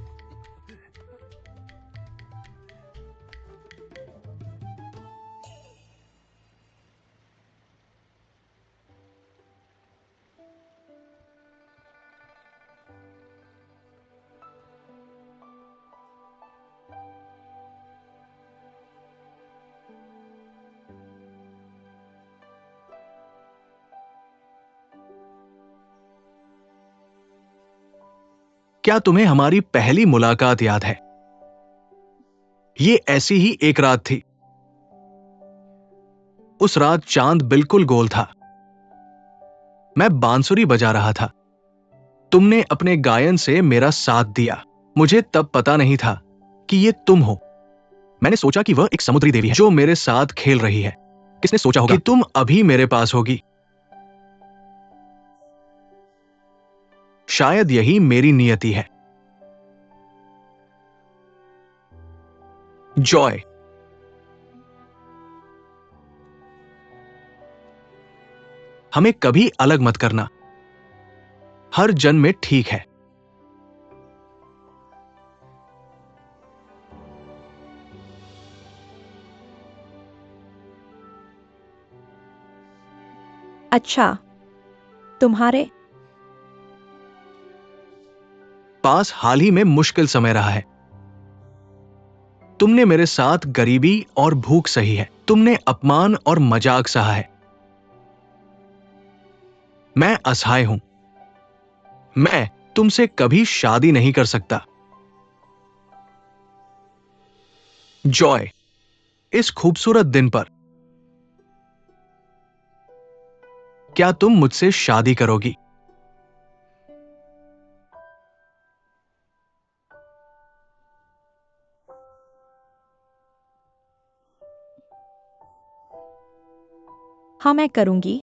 क्या तुम्हें हमारी पहली मुलाकात याद है? ये ऐसी ही एक रात थी। उस रात चांद बिल्कुल गोल था। मैं बांसुरी बजा रहा था। तुमने अपने गायन से मेरा साथ दिया। मुझे तब पता नहीं था कि ये तुम हो। मैंने सोचा कि वह एक समुद्री देवी है जो मेरे साथ खेल रही है। किसने सोचा होगा कि तुम अभी मेरे पास होगी? शायद यही मेरी नियति है। जॉय, हमें कभी अलग मत करना। हर जन्म में ठीक है। अच्छा, तुम्हारे पास हाल ही में मुश्किल समय रहा है। तुमने मेरे साथ गरीबी और भूख सही है। तुमने अपमान और मजाक सहा है। मैं असहाय हूं। मैं तुमसे कभी शादी नहीं कर सकता। जॉय, इस खूबसूरत दिन पर क्या तुम मुझसे शादी करोगी? हाँ, मैं करूंगी।